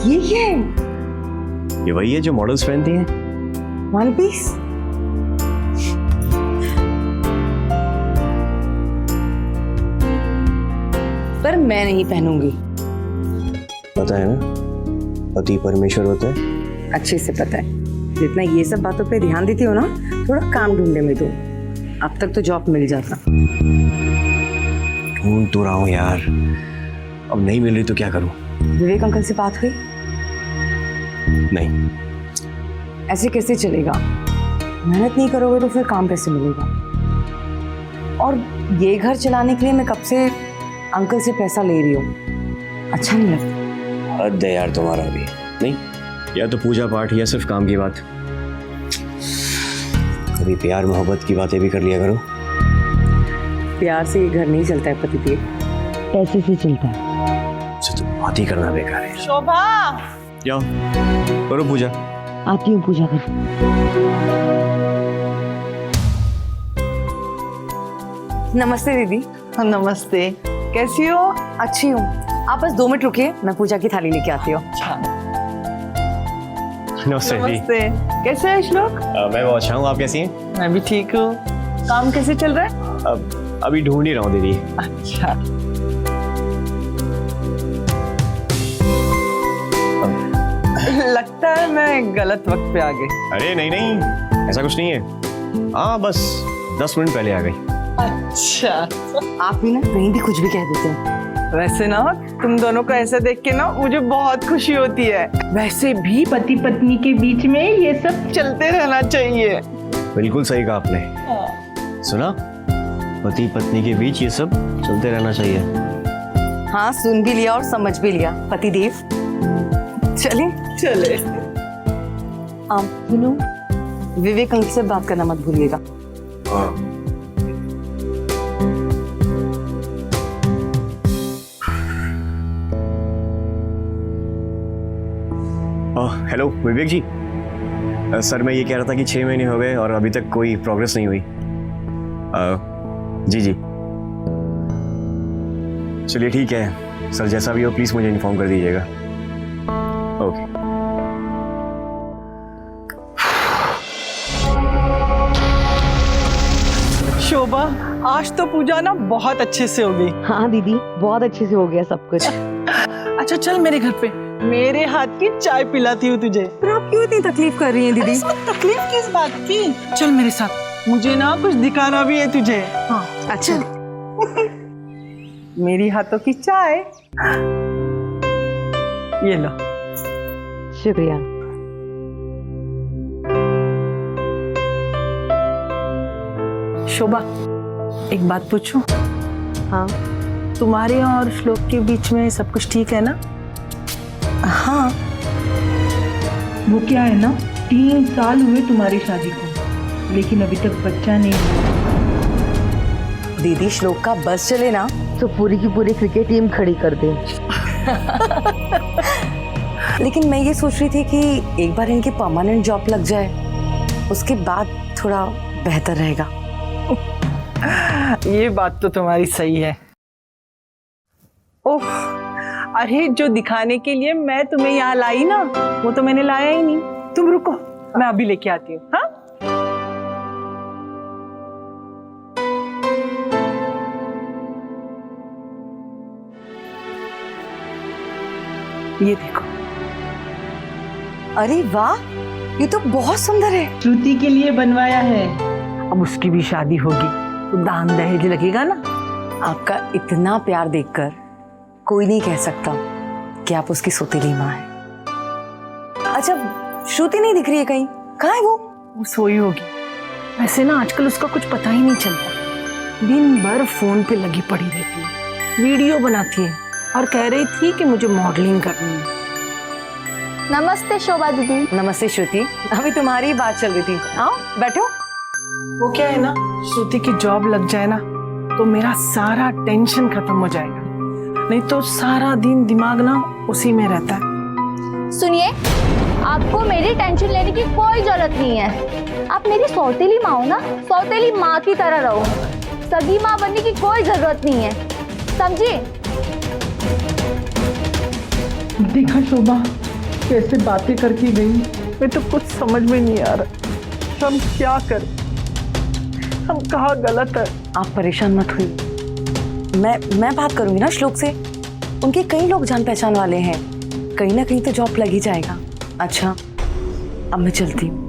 ये क्या है? ये वही है जो मॉडल्स पहनती हैं। One piece? पर मैं नहीं पहनूंगी। पता है ना, पति परमेश्वर होता है। अच्छे से पता है। जितना ये सब बातों पे ध्यान देती हो ना, थोड़ा काम ढूंढने में दो। अब तक तो जॉब मिल जाता। ढूंढ तो रहा हूँ यार, अब नहीं मिल रही तो क्या करूँ? विवेक अंकल से बात हुई? नहीं। ऐसे कैसे चलेगा? मेहनत नहीं करोगे तो फिर काम कैसे मिलेगा? और ये घर चलाने के लिए मैं कब से अंकल से पैसा ले रही हूँ, अच्छा नहीं लगता। हद है यार तुम्हारा भी। नहीं, या तो पूजा पाठ या सिर्फ काम की बात। कभी प्यार मोहब्बत की बातें भी कर लिया करो। प्यार से ये घर नहीं चलता है पति देव, पैसे से चलता है। तो बात ही करना बेकार है। शोभा, जाओ करो पूजा। आती हूँ पूजा कर। नमस्ते दीदी। नमस्ते, कैसी हो? अच्छी हूँ, आप बस 2 मिनट रुकिए, मैं पूजा की थाली लेके आती हूँ। नमस्ते जी। नमस्ते, कैसे है श्लोक? मैं बहुत अच्छा हूँ, आप कैसी हैं? मैं भी ठीक हूँ। काम कैसे चल रहा है? अभी ढूंढ ही रहा हूँ दीदी। अच्छा। लगता है मैं गलत वक्त पे आ गई। अरे नहीं नहीं, ऐसा कुछ नहीं है। हाँ बस 10 मिनट पहले आ गई। अच्छा, आप भी ना कहीं भी कुछ भी कह देते हैं। वैसे ना तुम दोनों को ऐसे देख के ना मुझे बहुत खुशी होती है। वैसे भी पति पत्नी के बीच में ये सब चलते रहना चाहिए। बिल्कुल सही कहा आपने। सुना, पति पत्नी के बीच ये सब चलते रहना चाहिए। हाँ, सुन भी लिया और समझ भी लिया पति देव। चले चले। सुनो, विवेक अंकल से बात करना मत भूलिएगा। हेलो विवेक जी। सर मैं ये कह रहा था कि 6 महीने हो गए और अभी तक कोई प्रोग्रेस नहीं हुई। जी जी, चलिए ठीक है सर, जैसा भी हो प्लीज मुझे इन्फॉर्म कर दीजिएगा। ओके। शोभा, आज तो पूजा ना बहुत अच्छे से हो गई। हाँ दीदी, बहुत अच्छे से हो गया सब कुछ। अच्छा चल मेरे घर पे, मेरे हाथ की चाय पिलाती हूँ तुझे। पर आप क्यों इतनी तकलीफ कर रही हैं दीदी? इसमें तकलीफ किस बात की? चल मेरे साथ, मुझे ना कुछ दिखाना भी है तुझे। हाँ अच्छा। मेरी हाथों की चाय, ये लो। शुक्रिया। शोभा, एक बात पूछूं? हाँ। तुम्हारे और श्लोक के बीच में सब कुछ ठीक है ना? हाँ। वो क्या है ना, 3 साल हुए तुम्हारी शादी को, लेकिन अभी तक बच्चा नहीं हुआ। दीदी, श्लोक का बस चले ना तो पूरी की पूरी क्रिकेट टीम खड़ी कर दे। लेकिन मैं ये सोच रही थी कि एक बार इनकी परमानेंट जॉब लग जाए, उसके बाद थोड़ा बेहतर रहेगा। ये बात तो तुम्हारी सही है। ओह, अरे जो दिखाने के लिए मैं तुम्हें यहाँ लाई ना, वो तो मैंने लाया ही नहीं। तुम रुको, मैं अभी लेके आती हूँ। हाँ, ये देखो। अरे वाह, ये तो बहुत सुंदर है। श्रुति के लिए बनवाया है। अब उसकी भी शादी होगी तो दान दहेज लगेगा ना। आपका इतना प्यार देखकर कोई नहीं कह सकता कि आप उसकी सौतेली माँ हैं। अच्छा, श्रुति नहीं दिख रही है कहीं, कहाँ है वो? वो सोई होगी। वैसे ना आजकल उसका कुछ पता ही नहीं चलता। दिन भर फोन पे लगी पड़ी रहती है, वीडियो बनाती है और कह रही थी कि मुझे मॉडलिंग करनी है। नमस्ते शोभा दीदी। नमस्ते श्रुति, अभी तुम्हारी ही बात चल रही थी। आओ बैठो। वो क्या है ना, श्रुति की जॉब लग जाए ना तो मेरा सारा टेंशन खत्म हो जाएगा, नहीं तो सारा दिन दिमाग ना उसी में रहता है। सुनिए, आपको मेरी टेंशन लेने की कोई जरूरत नहीं है। आप मेरी सौतेली माँ हो ना, सौतेली माँ की तरह रहो। सगी माँ बनने की कोई जरूरत नहीं है, समझी? देखा शोभा, कैसे बातें करके गई। मैं तो कुछ समझ में नहीं आ रहा, हम क्या करें, हम कहाँ गलत है। आप परेशान मत हुई, मैं बात करूंगी ना श्लोक से। उनके कई लोग जान पहचान वाले हैं, कहीं ना कहीं तो जॉब लग ही जाएगा। अच्छा, अब मैं चलती हूँ।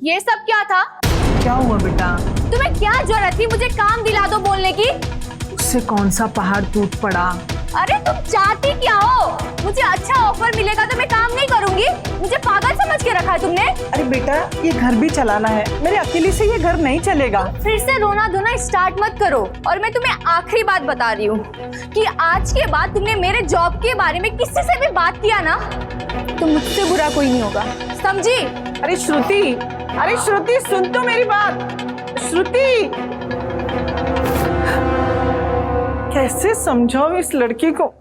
ये सब क्या था? क्या हुआ बेटा? तुम्हें क्या जरूरत थी मुझे काम दिला दो बोलने की? उससे कौन सा पहाड़ टूट पड़ा? अरे तुम चाहती क्या हो? मुझे अच्छा ऑफर मिलेगा तो मैं काम नहीं करूंगी? मुझे पागल समझ के रखा है तुमने? अरे बेटा, ये घर भी चलाना है, मेरे अकेले से ये घर नहीं चलेगा। फिर से रोना धोना स्टार्ट मत करो। और मैं तुम्हें आखिरी बात बता रही हूँ कि आज के बाद तुमने मेरे जॉब के बारे में किसी से भी बात किया ना, तो मुझसे बुरा कोई नहीं होगा, समझी? अरे श्रुति सुन तो मेरी बात। श्रुति, कैसे समझाओ इस लड़की को,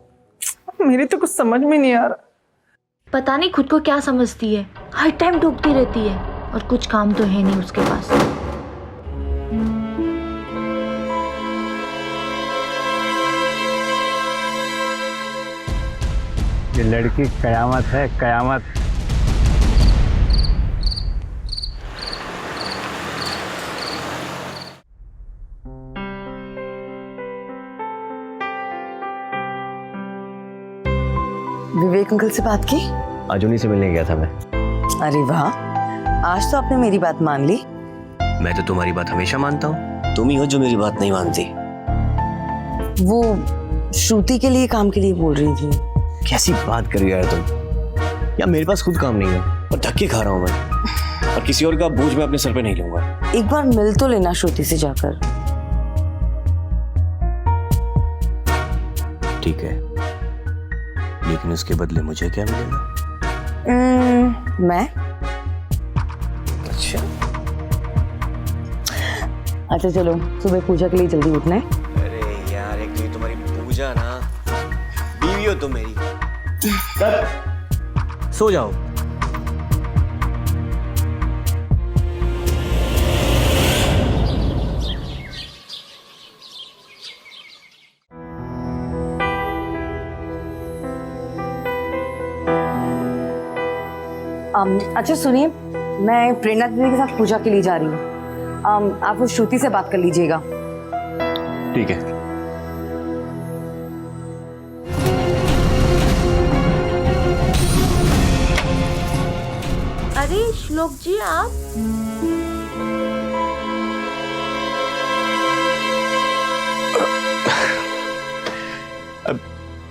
मेरी तो कुछ समझ में नहीं आ रहा। पता नहीं खुद को क्या समझती है, हर टाइम टोकती रहती है और कुछ काम तो है नहीं उसके पास। ये लड़की कयामत है, कयामत। विवेक अंकल से बात की? आज उन्हीं से मिलने गया था मैं। अरे वाह, आज तो आपने मेरी बात मान ली। मैं तो तुम्हारी बात हमेशा मानता हूँ, तुम ही हो जो मेरी बात नहीं मानती। वो श्रुति के लिए काम के लिए बोल रही थी। कैसी बात कर रही हो यार तुम? यार मेरे पास खुद काम नहीं है और धक्के खा रहा हूँ मैं, और किसी और का बोझ मैं अपने सर पे नहीं लूंगा। एक बार मिल तो लेना श्रुति से जाकर। ठीक है, लेकिन उसके बदले मुझे क्या मिलेगा? मैं? अच्छा चलो, सुबह पूजा के लिए जल्दी उठना है। अरे यार, एक तो ये तुम्हारी पूजा ना, बीवी हो तुम मेरी। सो जाओ। अच्छा सुनिए, मैं प्रेरणा दीदी के साथ पूजा के लिए जा रही हूँ। आप वो श्रुति से बात कर लीजिएगा। ठीक है। अरे श्लोक जी, आप?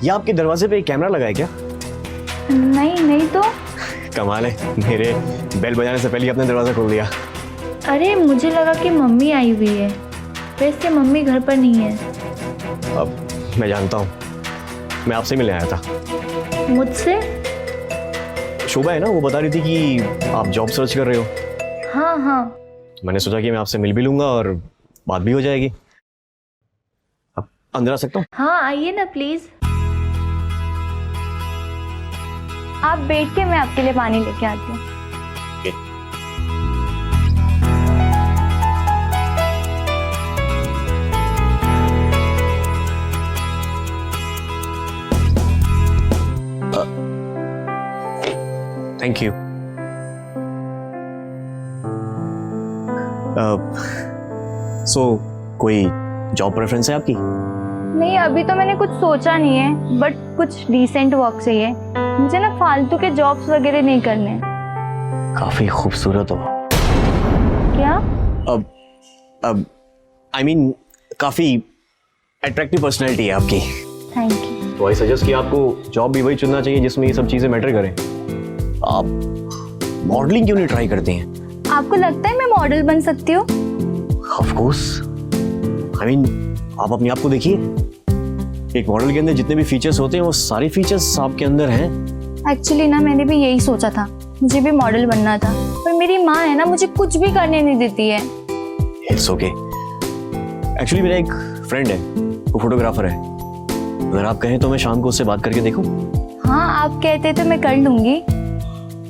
ये आपके दरवाजे पे एक कैमरा लगा है क्या? नहीं तो। कमाल है, मेरे बेल बजाने से पहले ही आपने दरवाजा खोल दिया। अरे मुझे लगा कि मम्मी आई हुई है, वैसे मम्मी घर पर नहीं है। अब मैं जानता हूँ, मैं आपसे मिलने आया था। मुझसे? शोभा है ना, वो बता रही थी कि आप जॉब सर्च कर रहे हो। हाँ। मैंने सोचा कि मैं आपसे मिल भी लूंगा और बात भी हो जाएगी। अब अंदर आ सकता हूँ? हाँ आइए ना प्लीज। आप बैठ के, मैं आपके लिए पानी लेके आती हूँ। Thank you. सो कोई जॉब प्रेफरेंस है आपकी? नहीं, अभी तो मैंने कुछ सोचा नहीं है, बट कुछ डिसेंट वर्क चाहिए मुझे ना, फालतू के जॉब्स वगैरह नहीं करने। काफी खूबसूरत हो। क्या? अब आई मीन काफी अट्रैक्टिव पर्सनैलिटी है आपकी। Thank you. तो आई सजेस्ट कि आपको जॉब भी वही चुनना चाहिए जिसमें ये सब चीजें मैटर करें। आप मॉडलिंग क्यों नहीं ट्राई करती हैं? आपको लगता है मैं मॉडल बन सकती हूँ? ऑफ कोर्स, आई मीन आप अपने आप को देखिए, एक मॉडल के अंदर जितने भी फीचर्स होते हैं वो सारे फीचर्स आपके अंदर हैं। एक्चुअली ना मैंने भी यही सोचा था, मुझे भी मॉडल बनना था, पर मेरी माँ है ना मुझे कुछ भी करने नहीं देती है। It's okay. एक्चुअली मेरा एक फ्रेंड है, वो फोटोग्राफर है, अगर आप कहें तो मैं शाम को उससे बात करके देखूं? हाँ आप कहते तो मैं कर लूंगी।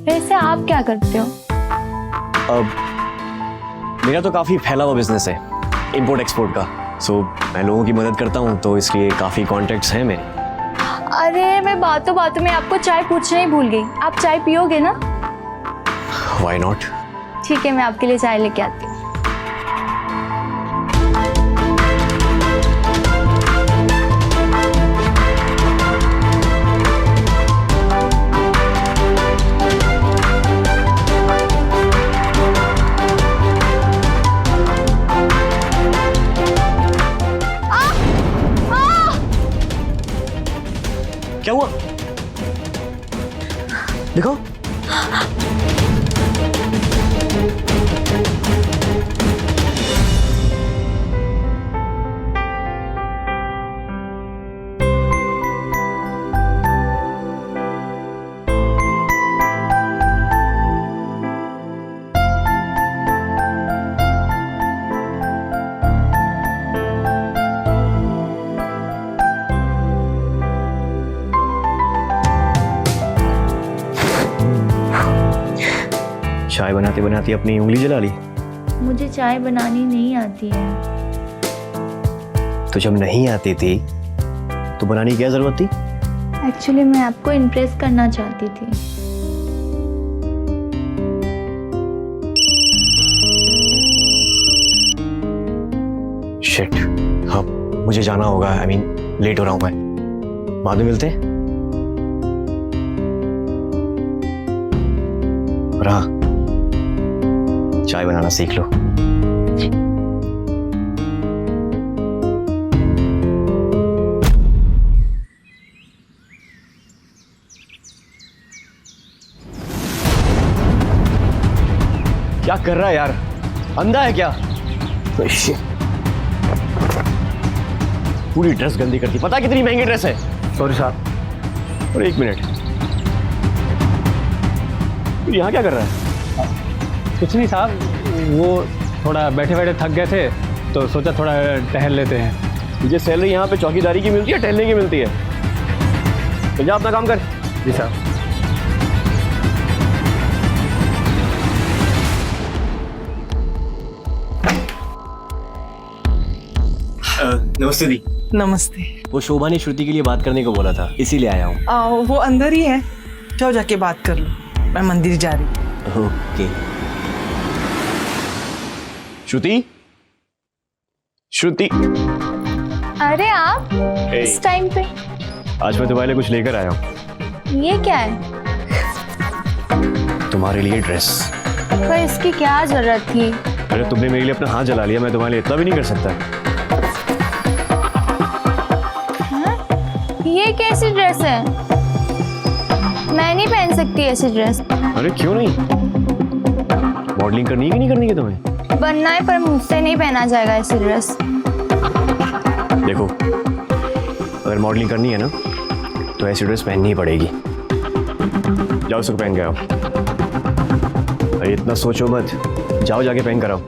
वैसे आप क्या करते हो? अब मेरा तो काफी फैला हुआ बिजनेस है, इंपोर्ट एक्सपोर्ट का। सो मैं लोगों की मदद करता हूँ, तो इसलिए काफ़ी कॉन्टैक्ट्स हैं मेरे। अरे मैं बातों बातों में आपको चाय पूछना ही भूल गई। आप चाय पियोगे ना? Why not. ठीक है, मैं आपके लिए चाय लेके आती हूँ। क्या हुआ? देखो। चाय बनाते बनाते अपनी उंगली जला ली। मुझे चाय बनानी नहीं आती है। तो जब नहीं आती थी तो बनाने की क्या जरूरत थी? एक्चुअली मैं आपको इम्प्रेस करना चाहती थी। शिट, हाँ मुझे जाना होगा। आई मीन लेट हो रहा हूँ मैं। बाद में मिलते हैं। और हाँ, चाय बनाना सीख लो। क्या कर रहा है यार? अंधा है क्या? पूरी ड्रेस गंदी करती। पता कितनी महंगी ड्रेस है? सॉरी साहब। और 1 मिनट, तू यहाँ क्या कर रहा है? कुछ नहीं साहब, वो थोड़ा बैठे बैठे थक गए थे तो सोचा थोड़ा टहल लेते हैं। तुझे सैलरी यहाँ पे चौकीदारी की मिलती है, टहलने की मिलती है? तो जा अपना काम कर। जी साहब। नमस्ते दी। नमस्ते। वो शोभा ने श्रुति के लिए बात करने को बोला था, इसीलिए आया हूँ। वो अंदर ही है, जाओ जाके बात कर लो, मैं मंदिर जा रही हूँ। ओके। श्रुति, श्रुति। अरे आप इस टाइम पे? आज मैं तुम्हारे लिए कुछ लेकर आया हूँ। ये क्या है? तुम्हारे लिए ड्रेस। पर इसकी क्या जरूरत थी? अरे तुमने मेरे लिए अपना हाथ जला लिया, मैं तुम्हारे लिए इतना भी नहीं कर सकता। ये कैसी ड्रेस है? मैं नहीं पहन सकती ऐसी ड्रेस। अरे क्यों नहीं? मॉडलिंग करनी है कि नहीं करनी है तुम्हें? बनना है, पर मुझसे नहीं पहना जाएगा ऐसी ड्रेस। देखो, अगर मॉडलिंग करनी है ना तो ऐसी ड्रेस पहननी ही पड़ेगी। जाओ उसको पहन के आओ। अरे इतना सोचो मत, जाओ जाके पहन कर आओ।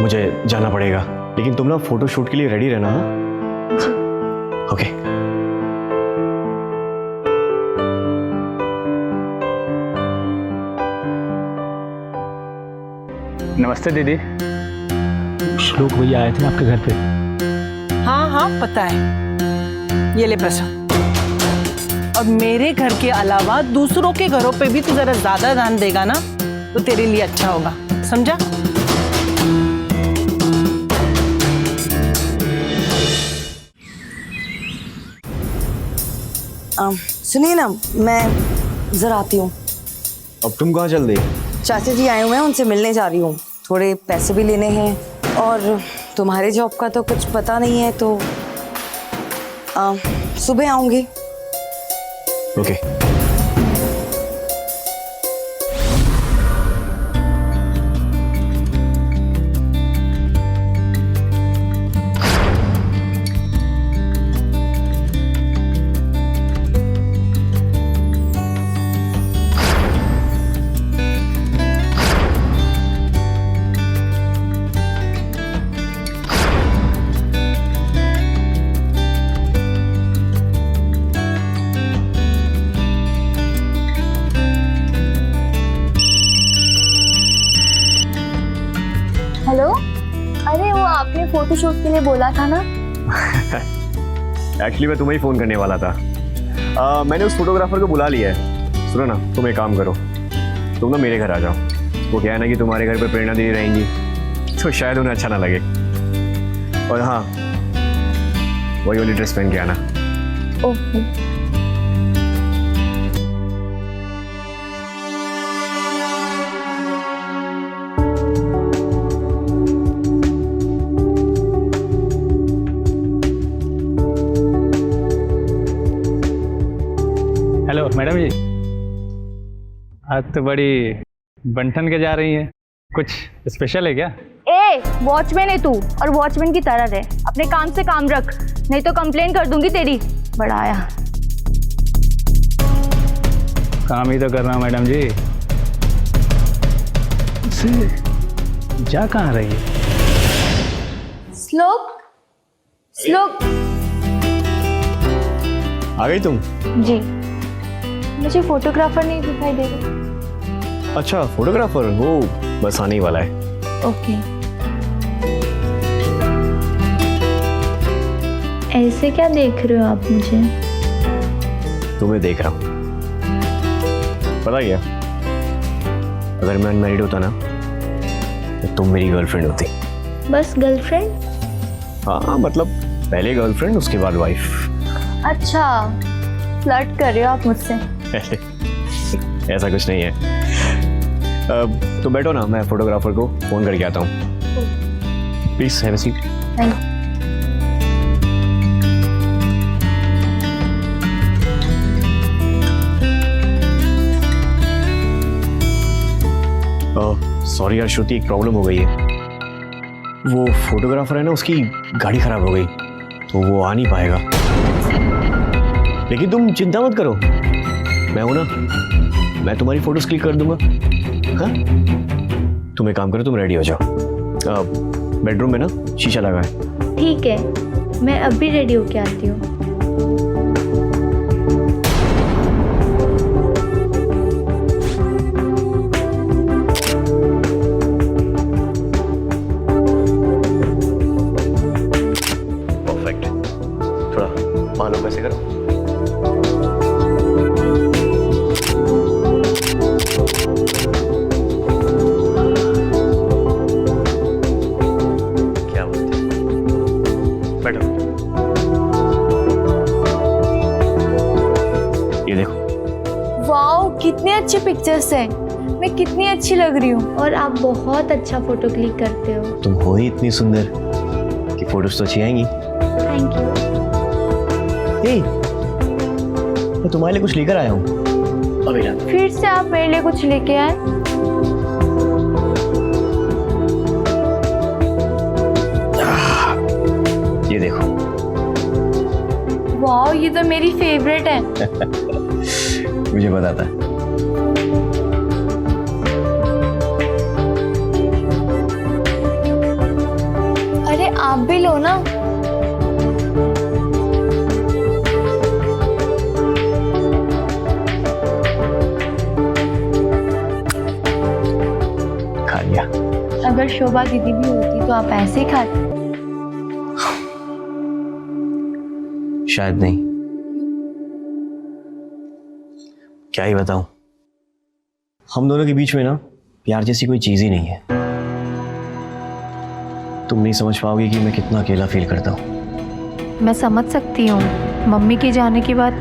मुझे जाना पड़ेगा, लेकिन तुम ना फोटो शूट के लिए रेडी रहना। ओके। नमस्ते दीदी। श्लोक भैया आए थे आपके घर पे। हाँ हाँ पता है, ये ले प्रसाद। और मेरे घर के अलावा दूसरों के घरों पे भी तू जरा ज्यादा ध्यान देगा ना तो तेरे लिए अच्छा होगा, समझा? सुनिए ना, मैं जरा आती हूँ। अब तुम कहाँ चल दी? चाचा जी आए हुए हैं, उनसे मिलने जा रही हूँ। थोड़े पैसे भी लेने हैं और तुम्हारे जॉब का तो कुछ पता नहीं है, तो सुबह आऊंगी। ओके। हेलो, अरे वो आपने फोटोशूट के लिए बोला था ना? एक्चुअली मैं तुम्हें ही फ़ोन करने वाला था। मैंने उस फोटोग्राफर को बुला लिया है। सुनो ना, तुम एक काम करो, तुम ना मेरे घर आ जाओ। वो क्या है ना कि तुम्हारे घर पे प्रेरणा दीदी रहेंगी, तो शायद उन्हें अच्छा ना लगे। और हाँ, वही वाली ड्रेस पहन के आना। ओके। हेलो मैडम जी, आज तो बड़ी बंठन के जा रही हैं, कुछ स्पेशल है क्या? ए, वॉचमैन है तू, और वॉचमैन की तरह रहे। अपने काम से काम रख, नहीं तो कंप्लेन कर दूंगी तेरी। बड़ा आया। काम ही तो कर रहा हूँ मैडम जी। जा कहाँ रही है? श्लोक, श्लोक आ गई तुम? जी, मुझे फोटोग्राफर नहीं दिखाई दे रहा। अच्छा, फोटोग्राफर वो बस आने ही वाला है। ओके। ऐसे क्या देख रहे हो आप मुझे? तुम्हें देख रहा हूँ। पता क्या, अगर मैं अनमैरिड होता ना तो तुम मेरी गर्लफ्रेंड होती। बस गर्लफ्रेंड? हाँ, मतलब पहले गर्लफ्रेंड, उसके बाद वाइफ। अच्छा, फ्लर्ट कर रहे हो आप मुझसे? ऐसा कुछ नहीं है। तो बैठो ना, मैं फोटोग्राफर को फोन करके आता हूँ। Please have a seat. Thank. Sorry यार श्रुति, एक प्रॉब्लम हो गई है। वो फोटोग्राफर है ना, उसकी गाड़ी खराब हो गई, तो वो आ नहीं पाएगा। लेकिन तुम चिंता मत करो, मैं हूं ना, मैं तुम्हारी फोटोज क्लिक कर दूंगा। हाँ, तुम एक काम करो, तुम रेडी हो जाओ। बेडरूम में ना शीशा लगा है। ठीक है, मैं अभी रेडी होके आती हूँ। परफेक्ट। थोड़ा बालों कैसे करो। क्या बोलते हैं? बैठो। ये देखो। वाओ, कितने अच्छे पिक्चर्स हैं। मैं कितनी अच्छी लग रही हूँ। और आप बहुत अच्छा फोटो क्लिक करते हो। तुम हो ही इतनी सुंदर कि फोटोज तो अच्छी आएंगी। Thank you. मैं तुम्हारे लिए कुछ लेकर आया हूँ। अभी ना। फिर से आप मेरे लिए कुछ लेके आए? ये देखो। वाओ, ये तो मेरी फेवरेट है। मुझे पता था। अरे आप भी लो ना। खा लिया। अगर शोभा दीदी भी होती तो आप ऐसे ही खाते। शायद नहीं। क्या ही बताऊं, हम दोनों के बीच में ना प्यार जैसी कोई चीज ही नहीं है। तुम नहीं समझ पाओगे कि मैं कितना अकेला फील करता हूँ। मैं समझ सकती हूँ। मम्मी के जाने के बाद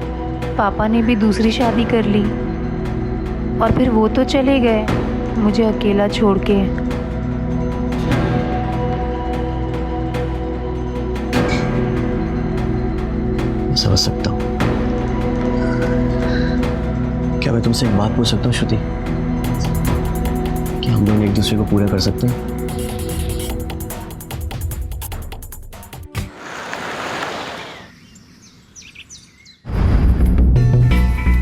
पापा ने भी दूसरी शादी कर ली और फिर वो तो चले गए मुझे अकेला छोड़ के। मैं समझ सकता हूँ। क्या मैं तुमसे एक बात पूछ सकता हूँ श्रुति? क्या हम दोनों एक दूसरे को पूरा कर सकते हैं?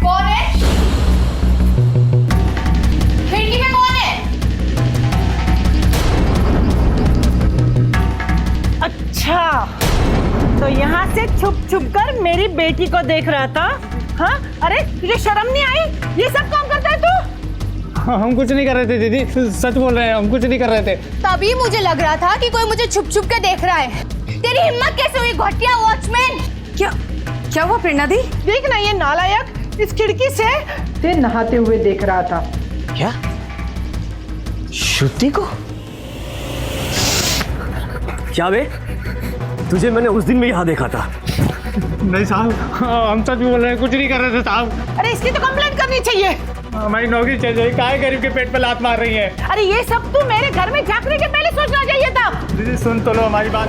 कौन है? खिड़की में कौन है? अच्छा, तो यहाँ से छुप छुप कर मेरी बेटी को देख रहा था? हाँ, अरे तुझे शर्म नहीं आई? ये सब काम करता है तू? हम कुछ नहीं कर रहे थे दीदी, सच बोल रहे हैं, हम कुछ नहीं कर रहे थे। तभी मुझे लग रहा था कि कोई मुझे छुप छुप के देख रहा है। तेरी हिम्मत कैसे हुई घटिया वॉचमैन? क्या हुआ प्रेरणा दी? देख ना, ये नालायक इस खिड़की से ते नहाते हुए देख रहा था। क्या श्रुति को? क्या बे, तुझे मैंने उस दिन में यहाँ देखा था। नहीं साहब, हम सच बोल रहे हैं, कुछ नहीं कर रहे थे साहब। अरे इसकी तो कंप्लेंट करनी चाहिए। हमारी नौकरी चल जाएगी, काहे गरीब के पेट पे लात मार रही है? अरे ये सब तू मेरे घर में झांकने के पहले सोचना चाहिए था। दीदी सुन तो लो हमारी बात।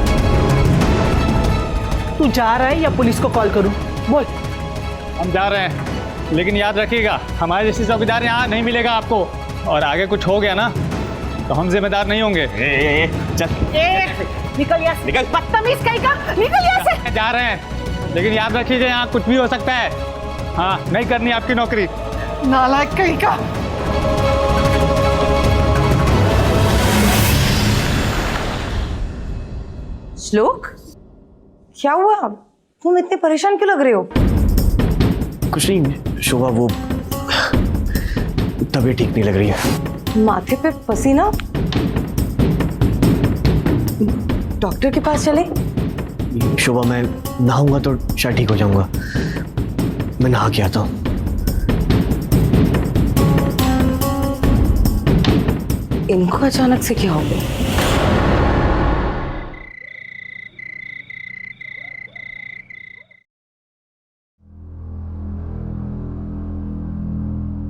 तू जा रहा है या पुलिस को कॉल करूं? बोल। हम जा रहे हैं, लेकिन याद रखिएगा हमारे जैसे चौकीदार यहाँ नहीं मिलेगा आपको, और आगे कुछ हो गया ना तो हम जिम्मेदार नहीं होंगे। चल निकल यहाँ से। निकल। बदतमीज कहीं का, निकल यहाँ से। जा रहे हैं, लेकिन याद रखिएगा यहाँ कुछ भी हो सकता है। हाँ, नहीं करनी आपकी नौकरी। नालायक कहीं का। श्लोक, क्या हुआ? तुम इतने परेशान क्यों लग रहे हो? कुछ नहीं शोभा, वो तबीयत ठीक नहीं लग रही है। माथे पे पसीना? डॉक्टर के पास चले? शोभा मैं नहाऊंगा तो शायद ठीक हो जाऊंगा। मैं नहा के आता हूँ। इनको अचानक से क्या हो गया?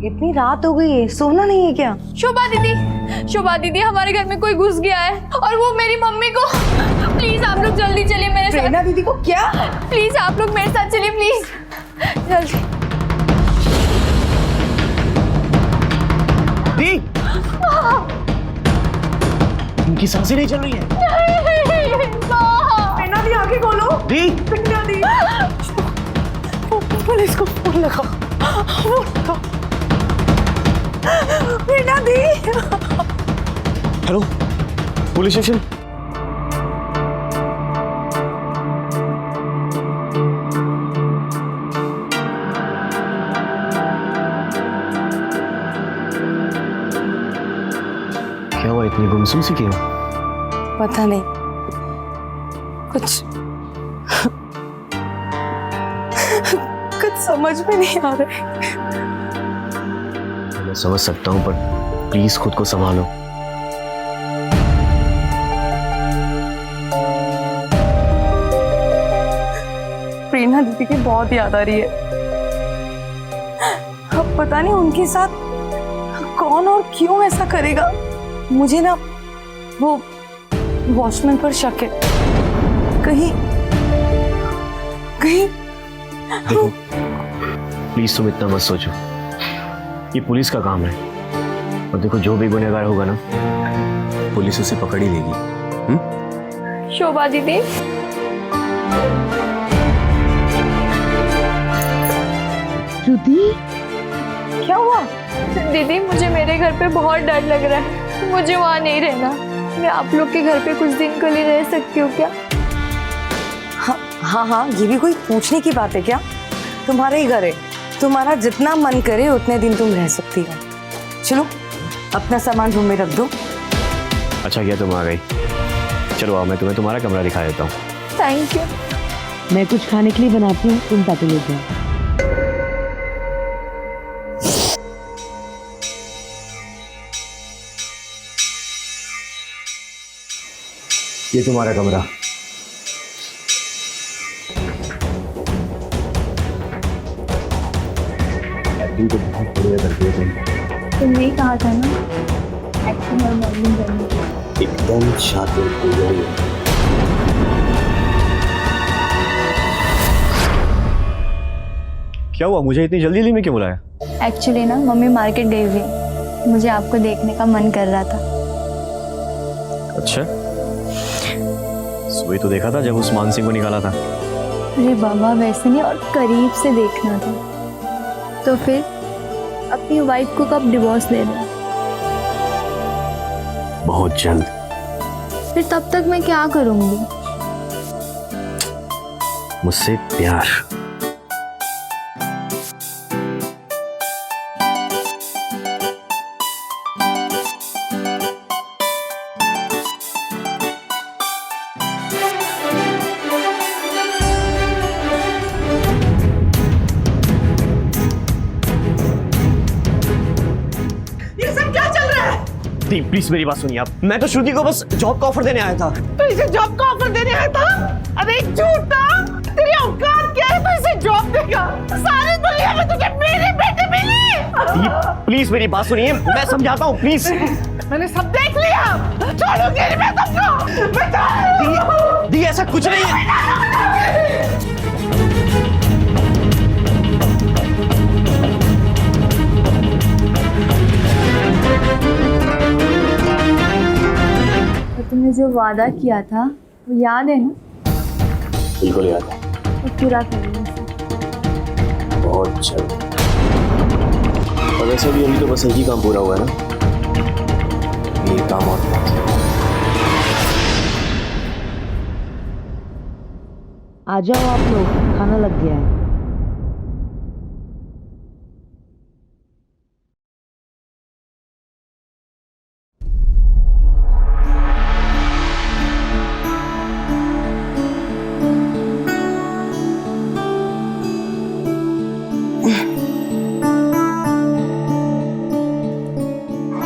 इतनी रात हो गई है, सोना नहीं है क्या? शोभा दीदी हमारे घर में कोई घुस गया है और वो मेरी मम्मी को। प्लीज आप लोग जल्दी चलिए मेरे साथ। प्रेरणा दीदी को क्या? प्लीज आप लोग मेरे साथ चलिए प्लीज, जल्दी। दी, उनकी सांसें नहीं चल रही है। प्रेरणा दी आगे खोलो। दी, प्रेरणा दी, पुलिस को फोन लगाओ। प्रेरणा दी। Hello, police station. क्या हुआ, इतनी गुमसुम सी क्यों? पता नहीं, कुछ समझ में नहीं आ रहा है। मैं समझ सकता हूँ, पर प्लीज खुद को संभालो। प्रेरणा दीदी की बहुत याद आ रही है। अब पता नहीं उनके साथ कौन और क्यों ऐसा करेगा। मुझे ना वो वॉचमैन पर शक है। कहीं देखो प्लीज तुम इतना मत सोचो, ये पुलिस का काम है। और देखो जो भी गुनहगार होगा ना, पुलिस उसे पकड़ ही लेगी। शोभा दीदी, श्रुति, क्या हुआ? दीदी मुझे मेरे घर पे बहुत डर लग रहा है, मुझे वहाँ नहीं रहना। मैं आप लोग के घर पे कुछ दिन के लिए रह सकती हूँ क्या? हाँ, ये भी कोई पूछने की बात है क्या? तुम्हारा ही घर है, तुम्हारा जितना मन करे उतने दिन तुम रह सकती हो। चलो अपना सामान रूम में रख दो। अच्छा किया तुम आ गई। चलो आओ, मैं तुम्हें तुम्हारा कमरा दिखा देता हूँ। Thank you. मैं कुछ खाने के लिए बनाती हूँ, तुम ताकि ले जाओ। ये तुम्हारा कमरा। एक्टिंग तो बहुत बढ़िया करती है तुम। तुमने ही कहा था ना एक्टिंग और मॉडलिंग करने की। एकदम शातिर हो गई। क्या हुआ? मुझे इतनी जल्दी जल्दी में क्यों बुलाया? एक्चुअली ना मम्मी मार्केट गई हुई है, मुझे आपको देखने का मन कर रहा था। अच्छा, सुबह तो देखा था जब उस मान सिंह को निकाला था। अरे बाबा वैसे नहीं, और करीब से देखना था। तो फिर अपनी वाइफ को कब डिवोर्स दे दें? बहुत जल्द। फिर तब तक मैं क्या करूंगी? मुझसे प्यार। ये सब क्या चल रहा है? दी प्लीज मेरी बात सुनिए आप। मैं तो श्रुति को बस जॉब का ऑफर देने आया था। तो इसे जॉब का ऑफर देने आया था? अरे झूठा, तेरी औकात क्या है? तो इसे जॉब देगा? सारी दुनिया में तुझे मेरी बेटी मिली। दी प्लीज मेरी बात सुनिए, मैं समझाता हूँ प्लीज। मैंने सब देख लिया, छोड़ूंगी नहीं मैं तुमको। बता दी ऐसा कुछ नहीं है। तो तुमने जो वादा किया था वो याद है ना? बिल्कुल याद है। तो पूरा करेंगे। बहुत जल्द। और वैसे भी अभी तो बस एक ही काम पूरा हुआ है ना, ये काम और बाकी है। आ जाओ आप लोग, खाना लग गया है।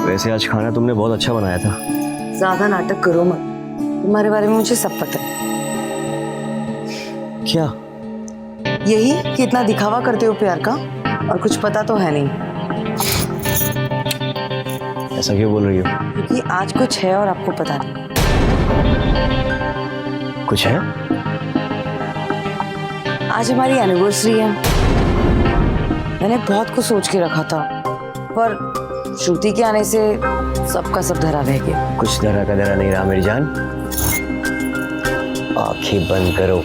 वैसे आज खाना तुमने बहुत अच्छा बनाया था। ज्यादा नाटक करो मत, तुम्हारे बारे में मुझे सब पता है। क्या? यही कि इतना दिखावा करते हो प्यार का और कुछ पता तो है नहीं। ऐसा क्यों बोल रही हो? क्योंकि आज कुछ है और आपको पता नहीं। कुछ है? आज हमारी एनिवर्सरी है। मैंने बहुत कुछ सोच के रखा था, पर श्रुति के आने से सबका सब धरा रह गया। कुछ धरा का धरा नहीं रहा मेरी जान। आंखें बंद करो।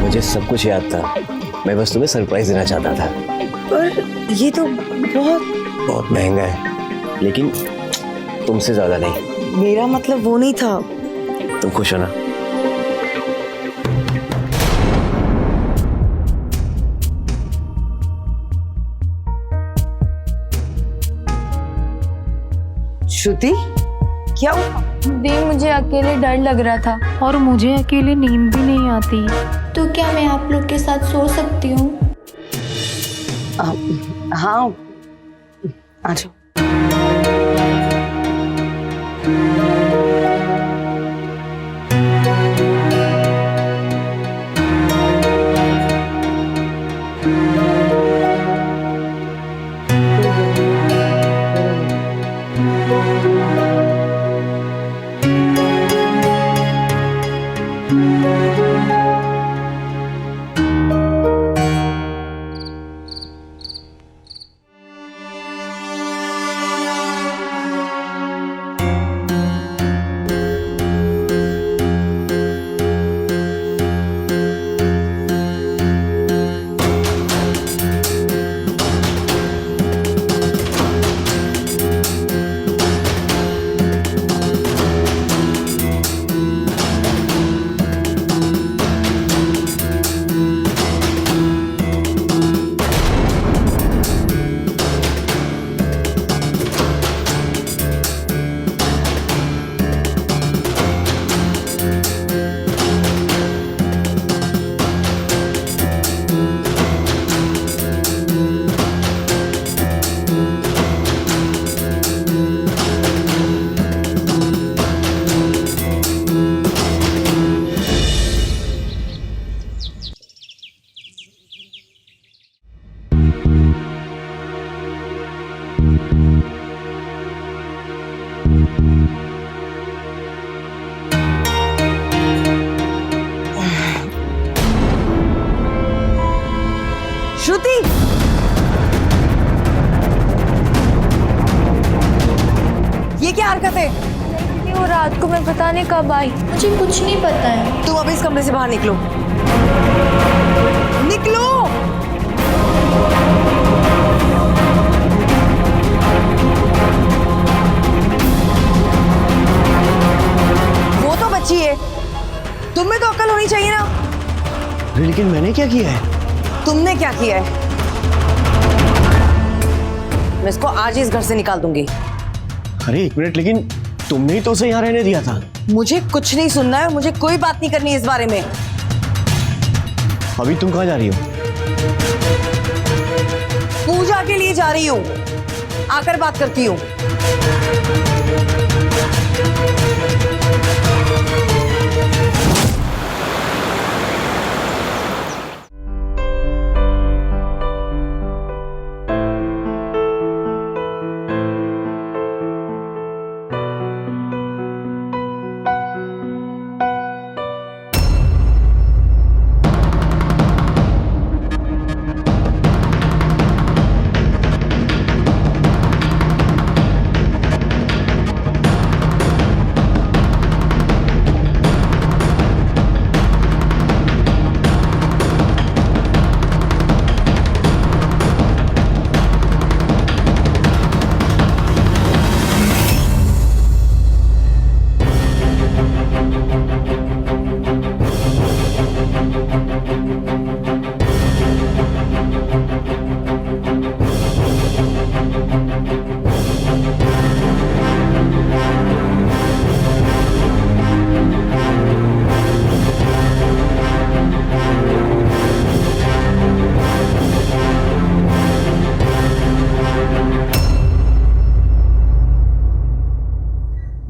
मुझे सब कुछ याद था, मैं बस तुम्हें सरप्राइज देना चाहता था। पर ये तो बहुत महंगा है, लेकिन तुमसे ज्यादा नहीं। मेरा मतलब वो नहीं था। तुम खुश हो ना? श्रुति क्या हुआ? दी मुझे अकेले डर लग रहा था। और मुझे अकेले नींद भी नहीं आती। तो क्या मैं आप लोग के साथ सो सकती हूँ? हाँ आ जाओ। पे? दीदी वो रात को मैं पता नहीं कब आई, मुझे कुछ नहीं पता है। तुम अभी इस कमरे से बाहर निकलो, निकलो। वो तो बच्ची है, तुम्हें तो अक्ल होनी चाहिए ना। अरे लेकिन मैंने क्या किया है? तुमने क्या किया है? मैं इसको आज ही इस घर से निकाल दूंगी। अरे एक मिनट, लेकिन तुमने ही तो उसे यहाँ रहने दिया था। मुझे कुछ नहीं सुनना है और मुझे कोई बात नहीं करनी इस बारे में। अभी तुम कहाँ जा रही हो? पूजा के लिए जा रही हूँ, आकर बात करती हूँ।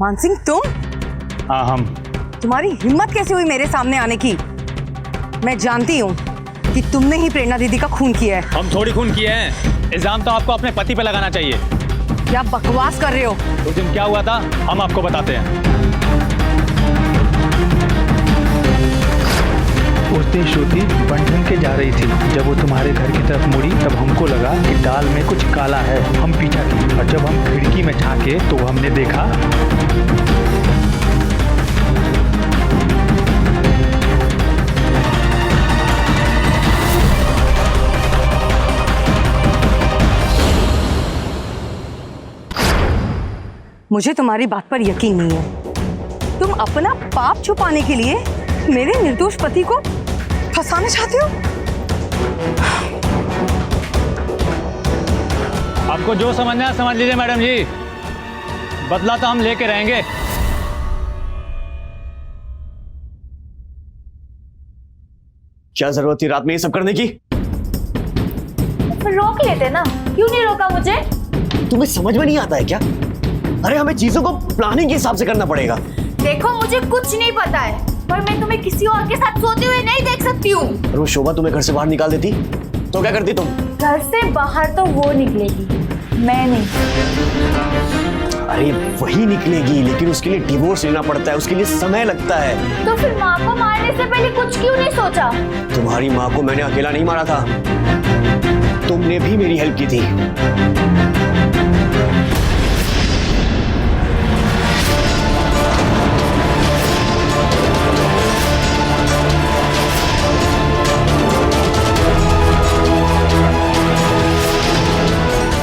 मानसिंह, तुम? हाँ हम। तुम्हारी हिम्मत कैसे हुई मेरे सामने आने की? मैं जानती हूँ कि तुमने ही प्रेरणा दीदी का खून किया है। हम थोड़ी खून किए हैं, इल्जाम तो आपको अपने पति पे लगाना चाहिए। क्या बकवास कर रहे हो? उस दिन क्या हुआ था हम आपको बताते हैं। उस दिन श्रुति बंधन के जा रही थी। जब वो तुम्हारे घर की तरफ मुड़ी तब हमको लगा कि दाल में कुछ काला है। हम पीछा किए और जब हम खिड़की में झांके तो हमने देखा मुझे तुम्हारी बात पर यकीन नहीं है। तुम अपना पाप छुपाने के लिए मेरे निर्दोष पति को फंसाना चाहते हो? आपको जो समझना है समझ लीजिए मैडम जी, बदला तो हम लेके रहेंगे। क्या जरूरत थी रात में ये सब करने की? फिर रोक लेते ना, क्यों नहीं रोका मुझे? तुम्हें समझ में नहीं आता है क्या? अरे हमें चीजों को प्लानिंग के हिसाब से करना पड़ेगा। देखो मुझे कुछ नहीं पता है, पर मैं तुम्हें किसी और के साथ सोते हुए नहीं देख सकती हूँ। अरे वो शोभा तुम्हें घर से बाहर निकाल देती तो क्या करती तुम? घर से बाहर तो वो निकलेगी, मैं नहीं। अरे वही निकलेगी, लेकिन उसके लिए डिवोर्स लेना पड़ता है, उसके लिए समय लगता है। तो फिर माँ को मारने से पहले कुछ क्यों नहीं सोचा? तुम्हारी माँ को मैंने अकेला नहीं मारा था, तुमने भी मेरी हेल्प की थी।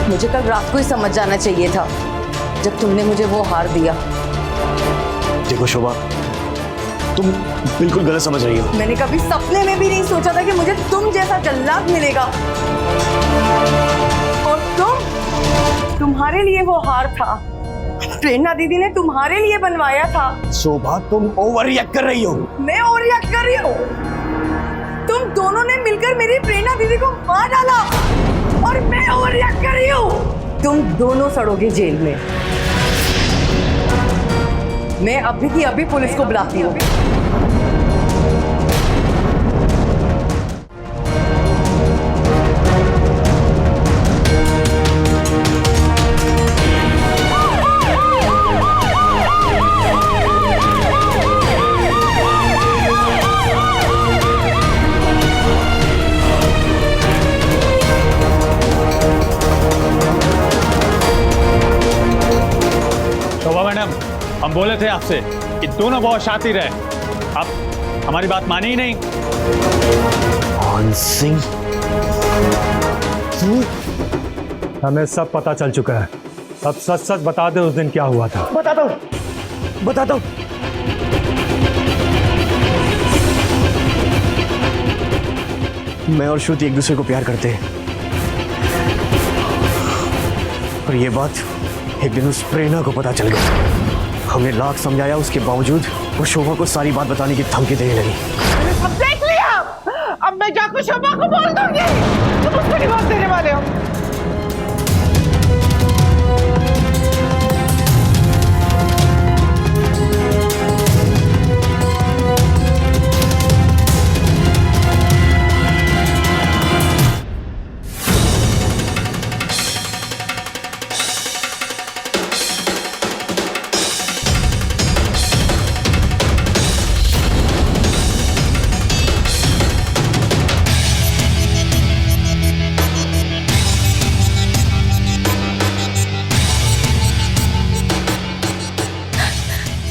मुझे कल रात को ही समझ जाना चाहिए था जब तुमने मुझे वो हार दिया। देखो शोभा, तुम बिल्कुल गलत समझ रही हो। मैंने कभी सपने में भी नहीं सोचा था कि मुझे तुम जैसा जल्लाद मिलेगा। और तुम्हारे लिए वो हार था, प्रेरणा दीदी ने तुम्हारे लिए बनवाया था। शोभा तुम ओवर रिएक्ट कर रही हो। मैं ओवर रिएक्ट कर रही हूँ? तुम दोनों ने मिलकर मेरी प्रेरणा दीदी को मार डाला और मैं ओवर रिएक्ट कर रही हूँ। तुम दोनों सड़ोगे जेल में। मैं अभी की अभी पुलिस को बुलाती हूँ। शोभा मैडम, थे आपसे कि दोनों बहुत शातिर है, आप हमारी बात मानी ही नहीं। मान सिंह, तू हमें सब पता चल चुका है। अब सच सच बता दे उस दिन क्या हुआ था। बताता हूँ। मैं और श्रुति एक दूसरे को प्यार करते हैं, और ये बात एक दिन उस प्रेरणा को पता चल गई। हमने लाख समझाया, उसके बावजूद वो शोभा को सारी बात बताने की धमकी देने लगी। अब देख लिया, अब मैं जाकर शोभा को बोल दूंगी तुम उसको डिवोर्स देने वाले हो।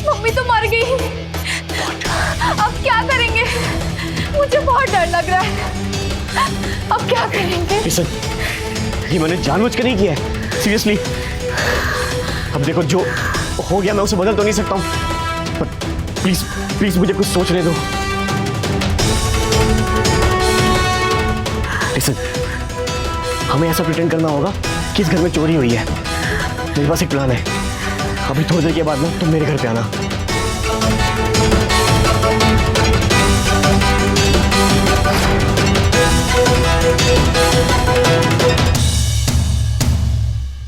मम्मी तो मर गई, अब क्या करेंगे? मुझे बहुत डर लग रहा है, अब क्या करेंगे? किशन, ये मैंने जानबूझ कर नहीं किया है, सीरियसली। अब देखो, जो हो गया मैं उसे बदल तो नहीं सकता हूँ, पर प्लीज प्लीज मुझे कुछ सोचने दो। किशन, हमें ऐसा प्रिटेंड करना होगा कि इस घर में चोरी हुई है। मेरे पास एक प्लान है, अभी थोड़ी देर के बाद ना तुम मेरे घर पे आना।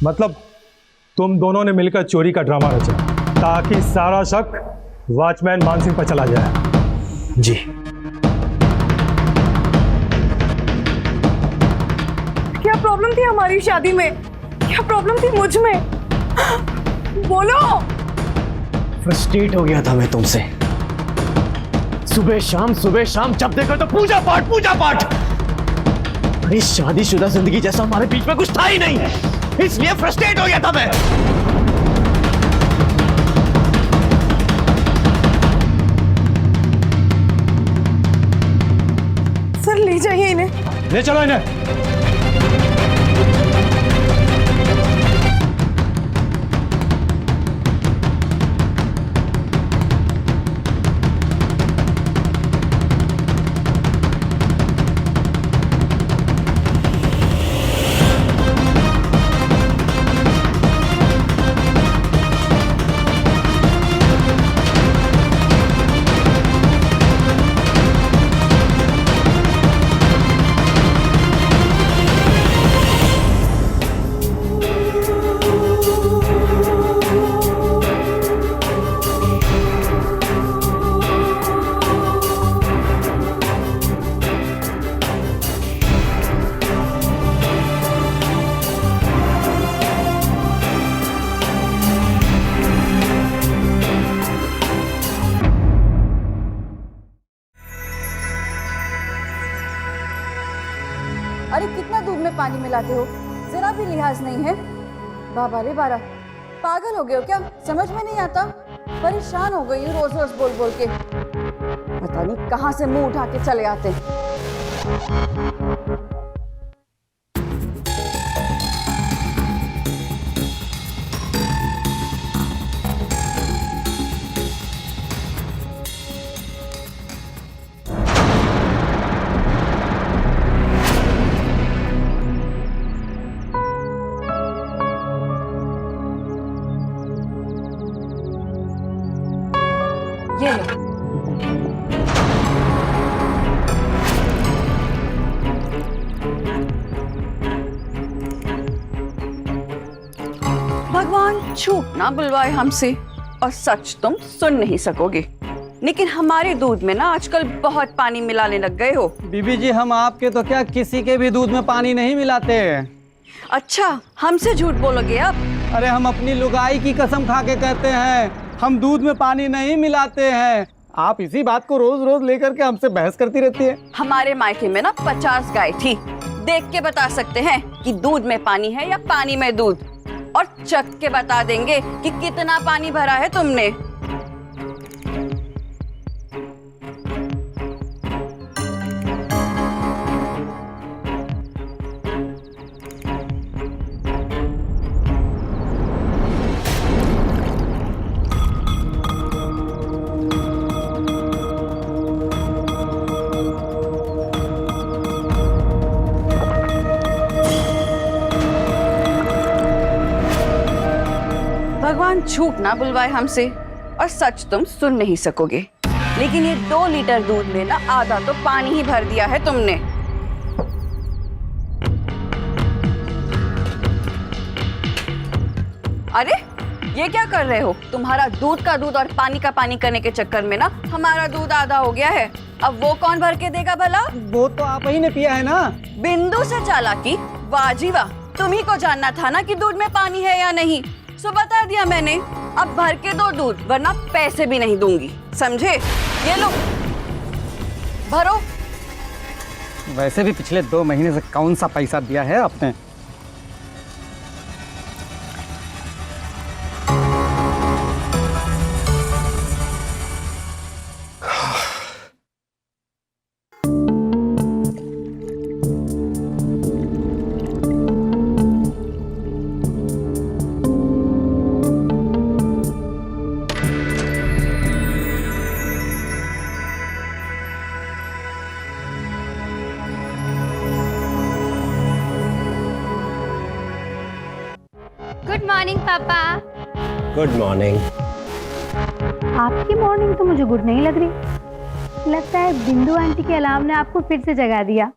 मतलब तुम दोनों ने मिलकर चोरी का ड्रामा रचा ताकि सारा शक वॉचमैन मान सिंह पर चला जाए। जी। क्या प्रॉब्लम थी हमारी शादी में? क्या प्रॉब्लम थी मुझ में? बोलो। फ्रस्ट्रेट हो गया था मैं तुमसे। सुबह शाम जब देखो तो पूजा पाठ। अरे शादीशुदा जिंदगी जैसा हमारे बीच में कुछ था ही नहीं, इसलिए फ्रस्ट्रेट हो गया था मैं। सर ले जाइए इन्हें। ले चलो इन्हें। अरे कितना दूध में पानी मिलाते हो, जरा भी लिहाज नहीं है। बाबा रे बाबा, पागल हो गए हो क्या? समझ में नहीं आता। परेशान हो गई हूँ रोज रोज बोल बोल के, पता नहीं कहाँ से मुंह उठा के चले आते। ये लो। भगवान झूठ ना बुलवाए हमसे, और सच तुम सुन नहीं सकोगे। लेकिन हमारे दूध में ना आजकल बहुत पानी मिलाने लग गए हो। बीबी जी, हम आपके तो क्या किसी के भी दूध में पानी नहीं मिलाते हैं। अच्छा, हमसे झूठ बोलोगे अब? अरे हम अपनी लुगाई की कसम खा के कहते हैं, हम दूध में पानी नहीं मिलाते हैं। आप इसी बात को रोज रोज लेकर के हमसे बहस करती रहती है। हमारे मायके में ना 50 गाय थी, देख के बता सकते हैं कि दूध में पानी है या पानी में दूध, और चख के बता देंगे कि कितना पानी भरा है तुमने। भगवान झूठ ना बुलवाए हमसे और सच तुम सुन नहीं सकोगे, लेकिन ये 2 लीटर दूध में ना आधा तो पानी ही भर दिया है तुमने। अरे ये क्या कर रहे हो? तुम्हारा दूध का दूध और पानी का पानी करने के चक्कर में ना हमारा दूध आधा हो गया है। अब वो कौन भर के देगा भला? वो तो आप ही ने पिया है ना। बिंदु से चालाकी, वाह जी वाह। तुम्ही को जानना था ना कि दूध में पानी है या नहीं, सो बता दिया मैंने। अब भर के दो दूध, वरना पैसे भी नहीं दूंगी, समझे? ये लो भरो। वैसे भी पिछले 2 महीने से कौन सा पैसा दिया है आपने? गुड मॉर्निंग पापा। Good morning. आपकी मॉर्निंग तो मुझे गुड नहीं लग रही। लगता है बिंदु आंटी के अलार्म ने आपको फिर से जगा दिया।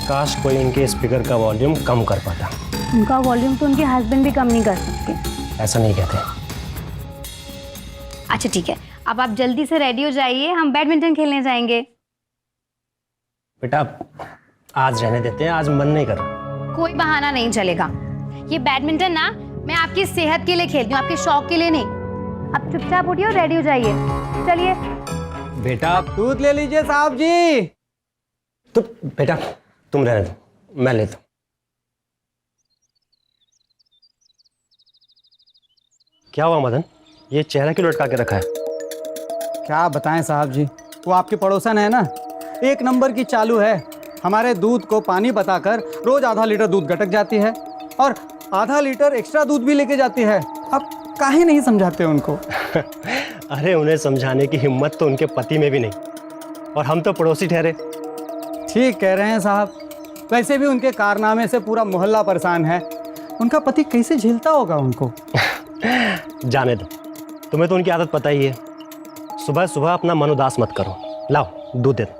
काश कोई इनके स्पीकर का वॉल्यूम कम कर पाता। उनका वॉल्यूम तो उनके हस्बैंड भी कम नहीं कर सकते। ऐसा नहीं कहते। अच्छा ठीक है, अब आप जल्दी से रेडी हो जाइए, हम बैडमिंटन खेलने जाएंगे। बेटा आज रहने देते हैं, आज मन नहीं कर रहा। कोई बहाना नहीं चलेगा। ये बैडमिंटन ना मैं आपकी सेहत के लिए खेलती हूँ, आपके शौक के लिए नहीं। अब चुपचाप उठिए और रेडी हो जाइए। चलिए। बेटा दूध ले लीजिए साहब जी। तो बेटा तुम रहने दो, मैं लेता हूँ। क्या हुआ मदन, ये चेहरा क्यों लटका के रखा है? क्या बताएं साहब जी, वो आपकी पड़ोसन है ना, 1 नंबर की चालू है। हमारे दूध को पानी बताकर रोज आधा लीटर दूध गटक जाती है और आधा लीटर एक्स्ट्रा दूध भी लेके जाती है। अब काहे नहीं समझाते उनको? अरे उन्हें समझाने की हिम्मत तो उनके पति में भी नहीं, और हम तो पड़ोसी ठहरे। ठीक कह रहे हैं साहब। वैसे भी उनके कारनामे से पूरा मोहल्ला परेशान है। उनका पति कैसे झेलता होगा उनको? जाने दो, तुम्हें तो उनकी आदत पता ही है। सुबह सुबह अपना मन उदास मत करो। लाओ दूध दे दो।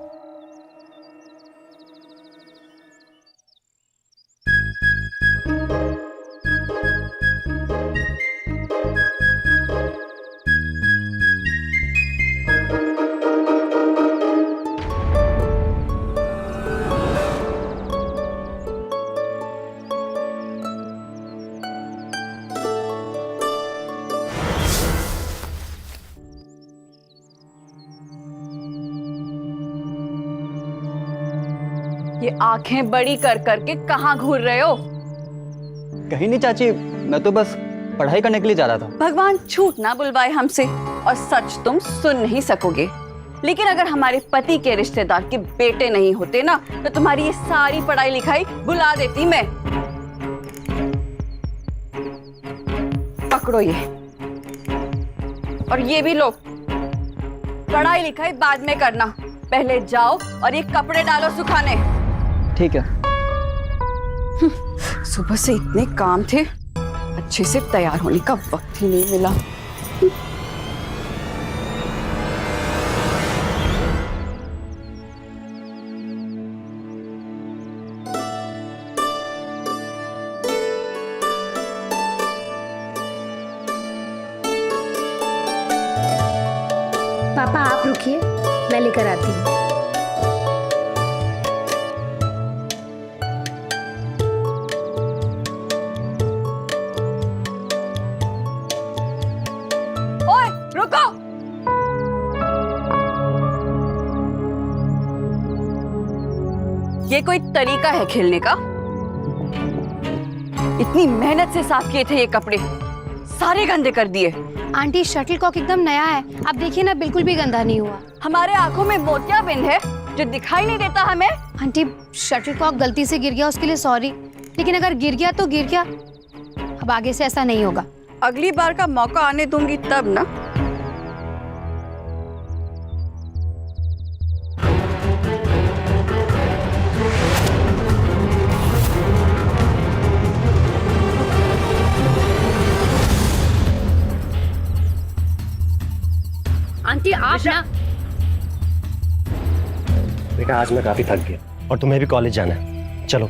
ये आंखें बड़ी कर करके कहाँ घूर रहे हो? कहीं नहीं चाची, मैं तो बस पढ़ाई करने के लिए जा रहा था। भगवान झूठ ना बुलवाए हमसे और सच तुम सुन नहीं सकोगे। लेकिन अगर हमारे पति के रिश्तेदार के बेटे नहीं होते ना, तो तुम्हारी ये सारी पढ़ाई लिखाई भुला देती मैं। पकड़ो ये, और ये भी लो। पढ़ाई लिखाई बाद में करना, पहले जाओ और ये कपड़े डालो सुखाने। ठीक है। सुबह से इतने काम थे, अच्छे से तैयार होने का वक्त ही नहीं मिला। पापा आप रुकिए, मैं लेकर आती हूँ। ओए रुको। ये कोई तरीका है खेलने का? इतनी मेहनत से साफ किए थे ये कपड़े, सारे गंदे कर दिए। आंटी शटलकॉक एकदम नया है, आप देखिए ना, बिल्कुल भी गंदा नहीं हुआ। हमारे आंखों में मोतियाबिंद है जो दिखाई नहीं देता हमें। आंटी शटलकॉक गलती से गिर गया, उसके लिए सॉरी, लेकिन अगर गिर गया तो गिर गया। अब आगे से ऐसा नहीं होगा। अगली बार का मौका आने दूंगी तब ना। आंटी आप ना देखा, आज मैं काफी थक गया और तुम्हें भी कॉलेज जाना है, चलो।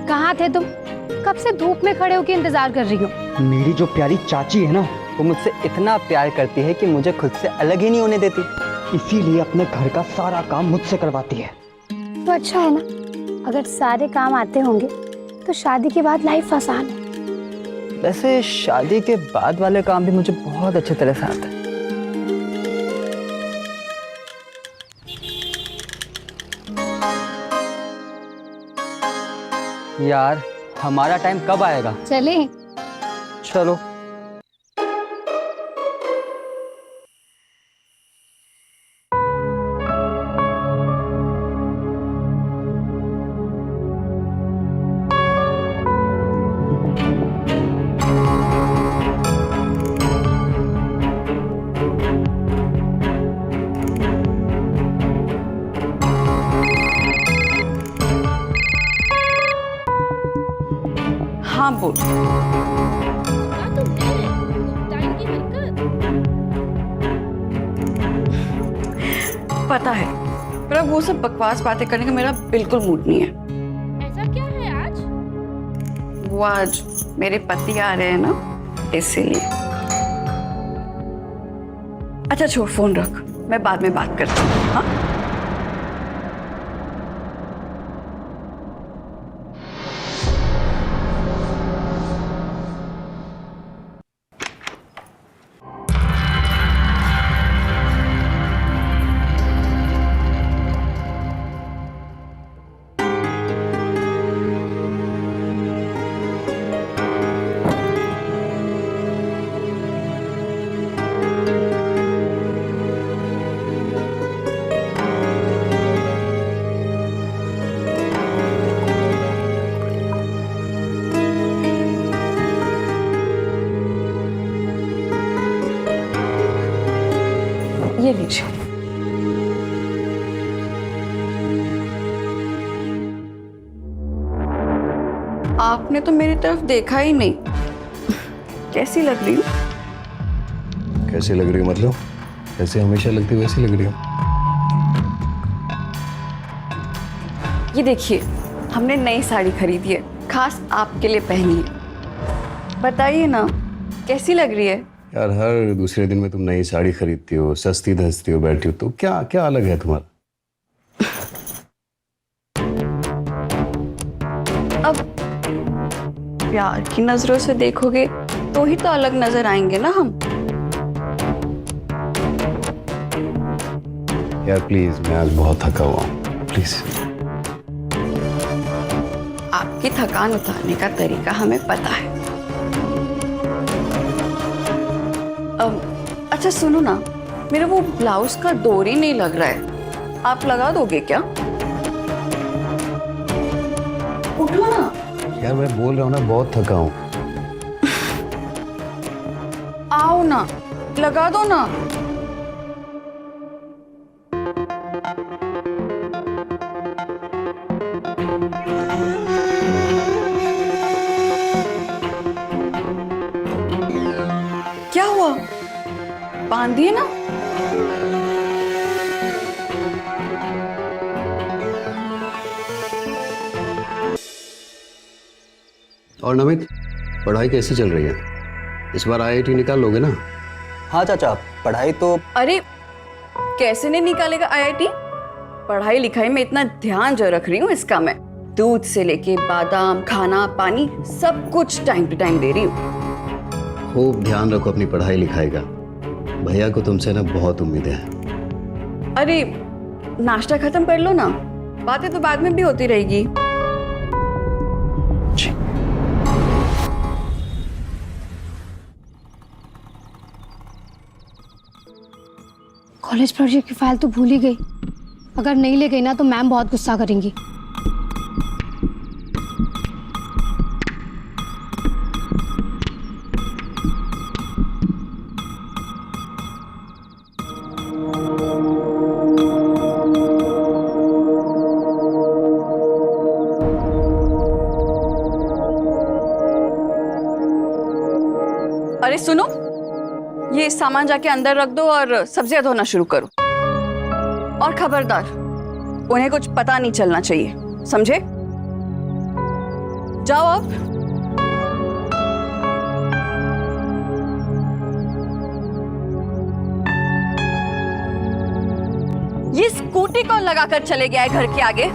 कहाँ थे तुम? कब से धूप में खड़े होकर इंतजार कर रही हो। मेरी जो प्यारी चाची है ना, वो मुझसे इतना प्यार करती है कि मुझे खुद से अलग ही नहीं होने देती, इसीलिए अपने घर का सारा काम मुझसे करवाती है। तो अच्छा है ना, अगर सारे काम आते होंगे तो शादी के बाद लाइफ आसान है। वैसे शादी के बाद वाले काम भी मुझे बहुत अच्छे तरह से आते हैं। यार, हमारा टाइम कब आएगा? चले चलो। हाँ बोल। पता है, पर अब वो सब बकवास बातें करने का मेरा बिल्कुल मूड नहीं है। ऐसा क्या है आज? वो आज मेरे पति आ रहे हैं ना, इसीलिए। अच्छा छोड़, फोन रख, मैं बाद में बात करती हूँ। हाँ ये लीजिए। आपने तो मेरी तरफ देखा ही नहीं। कैसी लग रही हूँ? कैसे लग रही हो मतलब? कैसे हमेशा लगती वैसे लग रही हो। ये देखिए, हमने नई साड़ी खरीदी है, खास आपके लिए पहनी है। बताइए ना, कैसी लग रही है? यार, हर दूसरे दिन में तुम नई साड़ी खरीदती हो, सस्ती धसती हो, बैठी हो, तो क्या क्या अलग है तुम्हारा? अब प्यार की नजरों से देखोगे तो ही तो अलग नजर आएंगे ना हम। यार प्लीज, मैं आज बहुत थका हुआ हूँ, प्लीज। आपकी थकान उतारने का तरीका हमें पता है। अच्छा सुनो ना, मेरा वो ब्लाउज का डोरी नहीं लग रहा है, आप लगा दोगे क्या? उठो ना। यार मैं बोल रहा हूँ ना, बहुत थका हूँ। आओ ना, लगा दो ना। क्या हुआ? बांधिए ना। और नमित, पढ़ाई कैसी चल रही है? इस बार आईआईटी निकाल लोगे ना? हाँ चाचा, पढ़ाई तो। अरे कैसे नहीं निकालेगा आईआईटी? पढ़ाई लिखाई में इतना ध्यान जो रख रही हूँ इसका मैं। दूध से लेके बादाम, खाना, पानी, सब कुछ टाइम टू टाइम दे रही हूँ। खूब ध्यान रखो अपनी पढ़ाई लिखाई का। भैया को तुमसे ना बहुत उम्मीदें हैं। अरे नाश्ता खत्म कर लो ना, बातें तो बाद में भी होती रहेगी। कॉलेज प्रोजेक्ट की फाइल तो भूल ही गई। अगर नहीं ले गई ना तो मैम बहुत गुस्सा करेंगी। अरे सुनो, ये सामान जाके अंदर रख दो और सब्जियां धोना शुरू करो। और खबरदार, उन्हें कुछ पता नहीं चलना चाहिए, समझे? जाओ अब। ये स्कूटी कौन लगाकर चले गया है घर के आगे?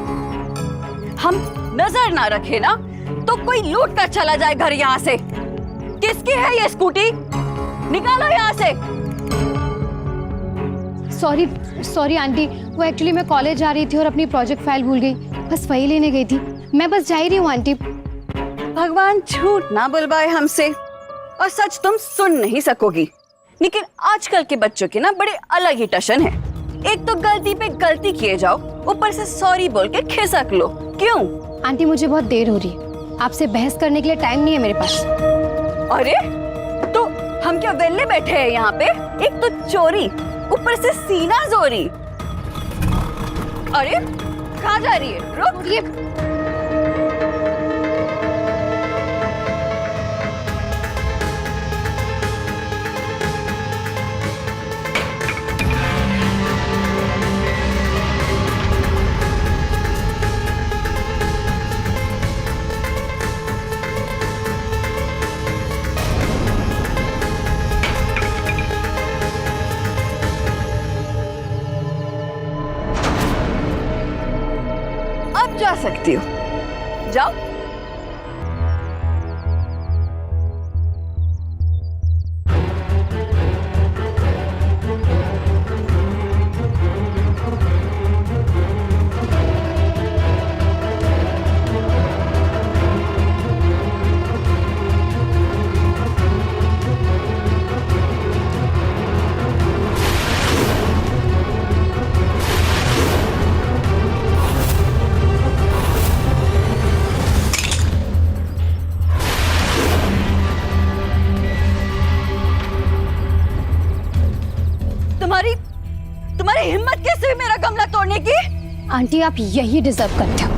हम नजर ना रखे ना तो कोई लूट कर चला जाए घर यहां से। किसकी है ये स्कूटी? निकालो यहाँ से। सॉरी आंटी, वो एक्चुअली मैं कॉलेज जा रही थी और अपनी प्रोजेक्ट फाइल भूल गई, बस वही लेने गई थी। मैं बस जा ही रही हूँ आंटी। भगवान झूठ ना बुलवाए हमसे, और सच तुम सुन नहीं सकोगी। लेकिन आजकल के बच्चों के ना बड़े अलग ही टशन है। एक तो गलती पे गलती किए जाओ, ऊपर से सॉरी बोल के खिसक लो। क्यों? आंटी मुझे बहुत देर हो रही है, आपसे बहस करने के लिए टाइम नहीं है मेरे पास। अरे तो हम क्या वेले बैठे हैं यहाँ पे? एक तो चोरी, ऊपर से सीना जोरी। अरे कहाँ जा रही है? रुक। जा सकती हो, जाओ। तुम्हारी हिम्मत कैसे हुई मेरा गमला तोड़ने की? आंटी आप यही डिजर्व करते हो।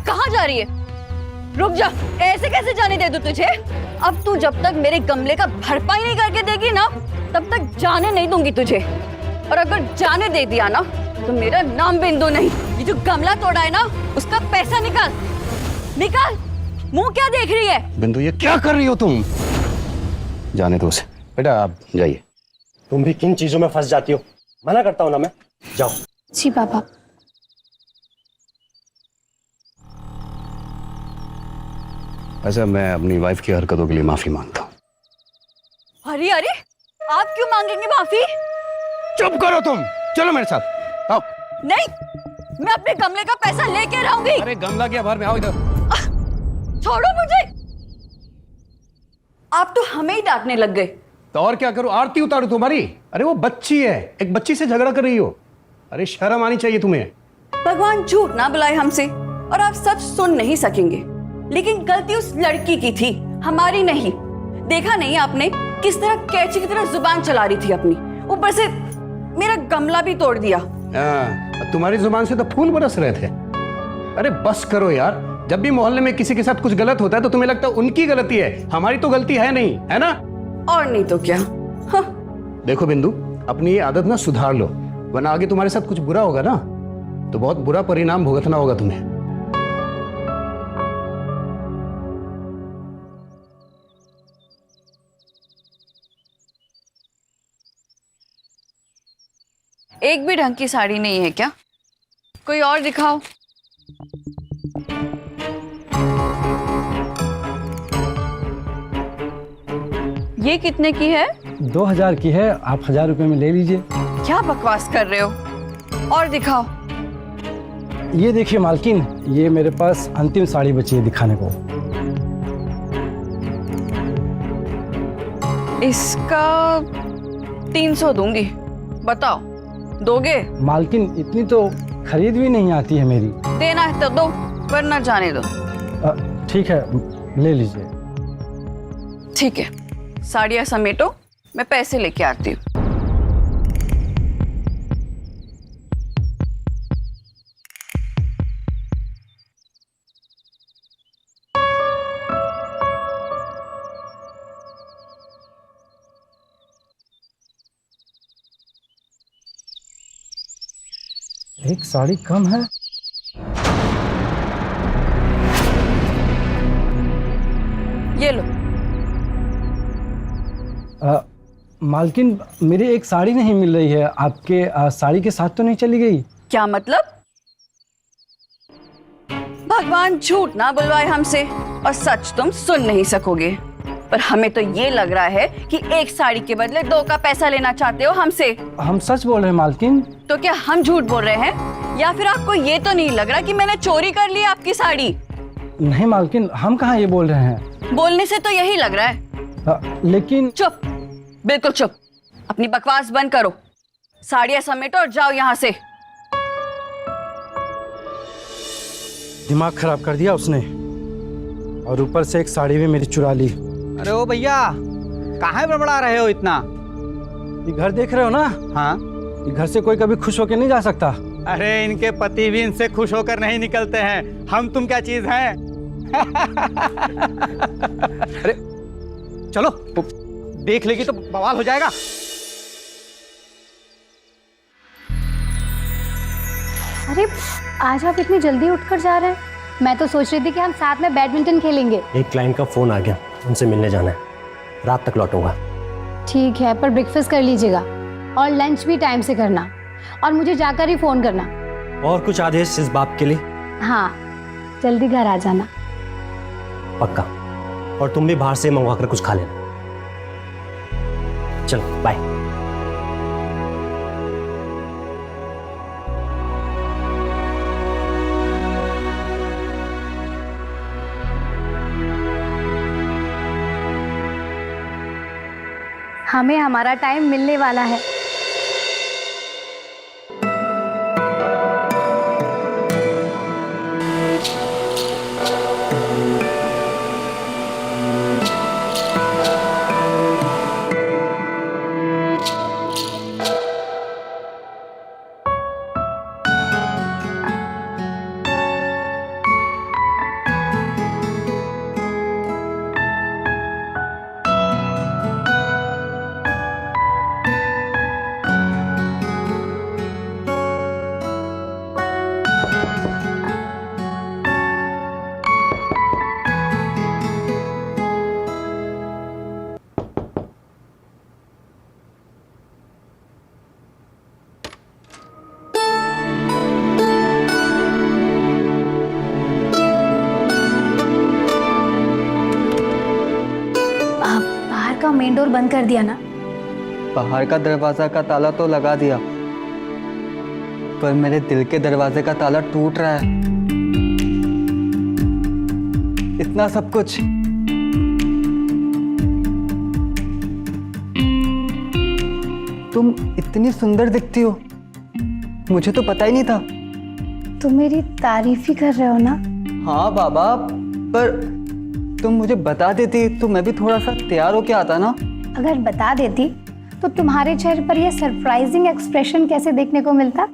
कहाँ जा रही है? रुक जा, ऐसे कैसे जाने दे दूं तुझे? अब तू जब तक मेरे गमले का भरपाई नहीं करके देगी ना, तब तक जाने नहीं दूंगी तुझे। और अगर जाने दे दिया ना तो मेरा नाम बिंदु नहीं। ये जो गमला तोड़ा है ना, उसका पैसा निकाल। निकाल। मुंह क्या देख रही है? बिंदु ये क्या कर रही हो तुम? जाने दो उसे। बेटा आप जाइए। तुम भी किन चीजों में फंस जाती हो? मना करता हूं ना मैं। जाओ। जी पापा। ऐसा मैं अपनी वाइफ की हरकतों के लिए माफी मांगता हूँ। अरे अरे, आप क्यों मांगेंगे माफी? चुप करो तुम। चलो मेरे साथ आओ। नहीं, मैं अपने गमले का पैसा लेके रहूंगी। अरे गमला क्या भर में, आओ इधर। छोड़ो मुझे। आप तो हमें ही डांटने लग गए। तो और क्या करूं? आरती उतारू तुम्हारी? अरे वो बच्ची है, एक बच्ची से झगड़ा कर रही हो। अरे शर्म आनी चाहिए तुम्हें। भगवान झूठ ना बुलाए हमसे, और आप सच सुन नहीं सकेंगे। लेकिन गलती उस लड़की की थी, हमारी नहीं। देखा नहीं आपने किस तरह कैची की तरह जुबान चला रही थी अपनी? ऊपर से मेरा गमला भी तोड़ दिया। तुम्हारी जुबान से तो फूल बरस रहे थे। अरे बस करो यार। जब भी मोहल्ले में किसी के साथ कुछ गलत होता है तो तुम्हें लगता है उनकी गलती है, हमारी तो गलती है नहीं, है ना? और नहीं तो क्या। हाँ। देखो बिंदु, अपनी ये आदत ना सुधार लो, वरना आगे तुम्हारे साथ कुछ बुरा होगा ना तो बहुत बुरा परिणाम भुगतना होगा तुम्हें। एक भी ढंग की साड़ी नहीं है क्या? कोई और दिखाओ। ये कितने की है? 2000 की है, आप 1000 रुपए में ले लीजिए। क्या बकवास कर रहे हो? और दिखाओ। ये देखिए मालकिन, ये मेरे पास अंतिम साड़ी बची है दिखाने को। इसका 300 दूंगी, बताओ दोगे? मालकिन इतनी तो खरीद भी नहीं आती है मेरी। देना है तो दो, वरना जाने दो। ठीक है, ले लीजिए। ठीक है, साड़ियाँ समेटो, मैं पैसे लेके आती हूँ। एक साड़ी कम है। ये लो। मालकिन, मेरी एक साड़ी नहीं मिल रही है। आपके साड़ी के साथ तो नहीं चली गई? क्या मतलब? भगवान झूठ ना बुलवाए हमसे, और सच तुम सुन नहीं सकोगे। पर हमें तो ये लग रहा है कि एक साड़ी के बदले 2 का पैसा लेना चाहते हो हमसे। हम सच बोल रहे हैं मालकिन। तो क्या हम झूठ बोल रहे हैं, या फिर आपको ये तो नहीं लग रहा कि मैंने चोरी कर ली आपकी साड़ी? नहीं मालकिन, हम कहाँ ये बोल रहे हैं। बोलने से तो यही लग रहा है। लेकिन चुप, बिल्कुल चुप। अपनी बकवास बंद करो, साड़ियाँ समेटो और जाओ यहाँ से। दिमाग खराब कर दिया उसने, और ऊपर से एक साड़ी भी मेरी चुरा ली। अरे ओ भैया, कहाँ बड़बड़ा रहे हो इतना? ये घर देख रहे हो ना? हाँ। ये घर से कोई कभी खुश होकर नहीं जा सकता। अरे इनके पति भी इनसे खुश होकर नहीं निकलते हैं। हम तुम क्या चीज हैं? अरे चलो, देख लेगी तो बवाल हो जाएगा। अरे आज आप इतनी जल्दी उठकर जा रहे हैं? मैं तो सोच रही थी कि हम साथ में बैडमिंटन खेलेंगे। एक क्लाइंट का फ़ोन आ गया, उनसे मिलने जाना है। रात तक लौटूंगा। ठीक है, पर ब्रेकफास्ट कर लीजिएगा और लंच भी टाइम से करना, और मुझे जाकर ही फ़ोन करना। और कुछ आदेश इस बात के लिए? हाँ, जल्दी घर आ जाना। पक्का। और तुम भी बाहर से मंगवा कर कुछ खा लेना। चलो बाय। हमें हमारा टाइम मिलने वाला है। मेन डोर बंद कर दिया ना? बाहर का दरवाजा का ताला तो लगा दिया, पर मेरे दिल के दरवाजे का ताला टूट रहा है। इतना सब कुछ। तुम इतनी सुंदर दिखती हो, मुझे तो पता ही नहीं था। तुम मेरी तारीफ ही कर रहे हो ना? हाँ बाबा, पर तुम मुझे बता देती तो मैं भी थोड़ा सा तैयार होके आता ना। अगर बता देती तो तुम्हारे चेहरे पर यह सरप्राइजिंग एक्सप्रेशन कैसे देखने को मिलता?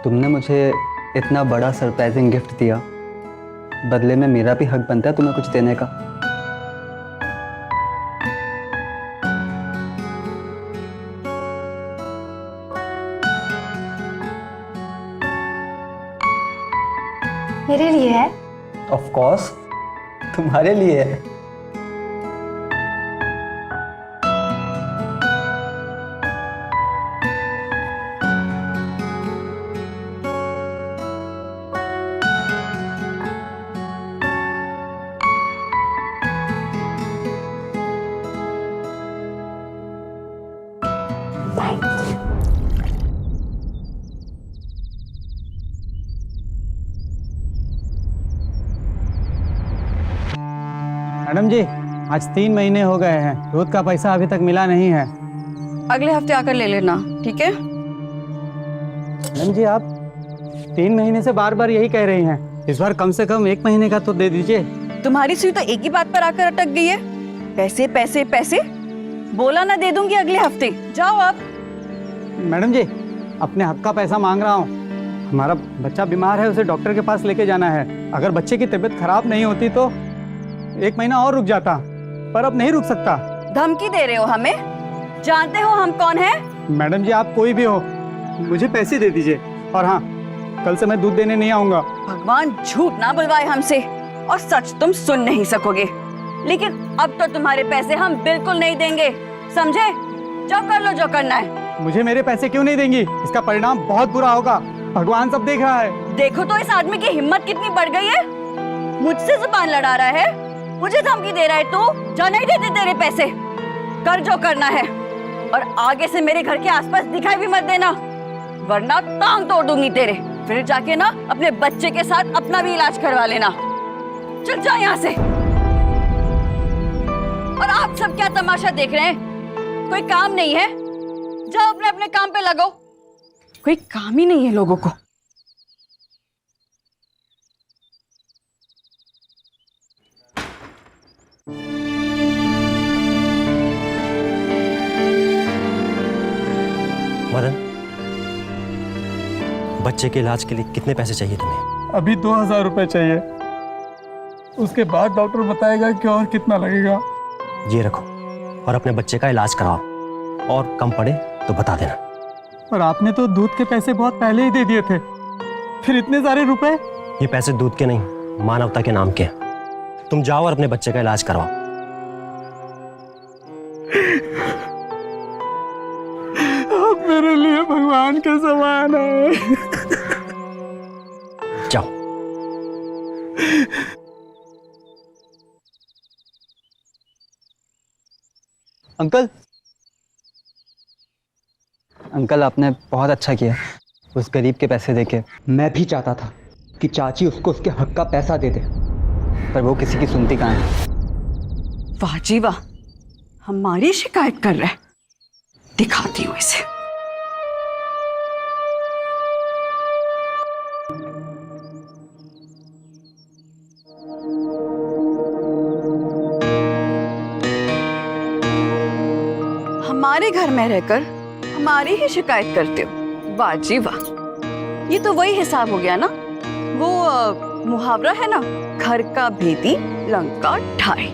तुमने मुझे इतना बड़ा सरप्राइजिंग गिफ्ट दिया, बदले में मेरा भी हक बनता है तुम्हें कुछ देने का। मेरे लिए है? ऑफ कोर्स, तुम्हारे लिए है। मैडम जी, आज 3 महीने हो गए हैं, दूध का पैसा अभी तक मिला नहीं है। अगले हफ्ते आकर ले लेना, ठीक है? मैडम जी, आप 3 महीने से बार बार यही कह रही हैं, इस बार कम से कम 1 महीने का तो दे दीजिए। तुम्हारी सुई तो एक ही बात पर आकर अटक गई है। पैसे पैसे पैसे, बोला ना दे दूंगी अगले हफ्ते, जाओ आप। मैडम जी, अपने हक का पैसा मांग रहा हूँ। हमारा बच्चा बीमार है, उसे डॉक्टर के पास लेके जाना है। अगर बच्चे की तबीयत खराब नहीं होती तो 1 महीना और रुक जाता, पर अब नहीं रुक सकता। धमकी दे रहे हो हमें? जानते हो हम कौन हैं? मैडम जी, आप कोई भी हो, मुझे पैसे दे दीजिए। और हाँ, कल से मैं दूध देने नहीं आऊंगा। भगवान झूठ ना बुलवाए हमसे, और सच तुम सुन नहीं सकोगे। लेकिन अब तो तुम्हारे पैसे हम बिल्कुल नहीं देंगे, समझे? जाओ कर लो जो करना है। मुझे मेरे पैसे क्यों नहीं देंगी? इसका परिणाम बहुत बुरा होगा, भगवान सब देख रहा है। देखो तो इस आदमी की हिम्मत कितनी बढ़ गई है, मुझसे जुबान लड़ा रहा है, मुझे धमकी दे रहा है। तू जा, नहीं देते तेरे पैसे, कर जो करना है। और आगे से मेरे घर के आसपास दिखाई भी मत देना, वरना टांग तोड़ दूंगी तेरे। फिर जाके ना अपने बच्चे के साथ अपना भी इलाज करवा लेना। चल जा यहाँ से। और आप सब क्या तमाशा देख रहे हैं? कोई काम नहीं है? जाओ अपने अपने काम पे लगो। कोई काम ही नहीं है लोगों को। मदन, बच्चे के इलाज के लिए कितने पैसे चाहिए तुम्हें? अभी 2000 रुपए चाहिए, उसके बाद डॉक्टर बताएगा कि और कितना लगेगा। ये रखो और अपने बच्चे का इलाज कराओ, और कम पड़े तो बता देना। पर आपने तो दूध के पैसे बहुत पहले ही दे दिए थे, फिर इतने सारे रुपए? ये पैसे दूध के नहीं, मानवता के नाम के हैं। तुम जाओ और अपने बच्चे का इलाज करवाओ। आप मेरे लिए भगवान के समान है। जाओ। अंकल, अंकल आपने बहुत अच्छा किया उस गरीब के पैसे देके। मैं भी चाहता था कि चाची उसको उसके हक का पैसा दे दे, पर वो किसी की सुनती कहाँ है। वाह जी वाह, हमारी शिकायत कर रहा है, दिखाती हूँ इसे। हमारे घर में रहकर हमारी ही शिकायत करते हो? वाह जी वाह, ये तो वही हिसाब हो गया ना, वो मुहावरा है ना, घर का भेदी लंका ढाई।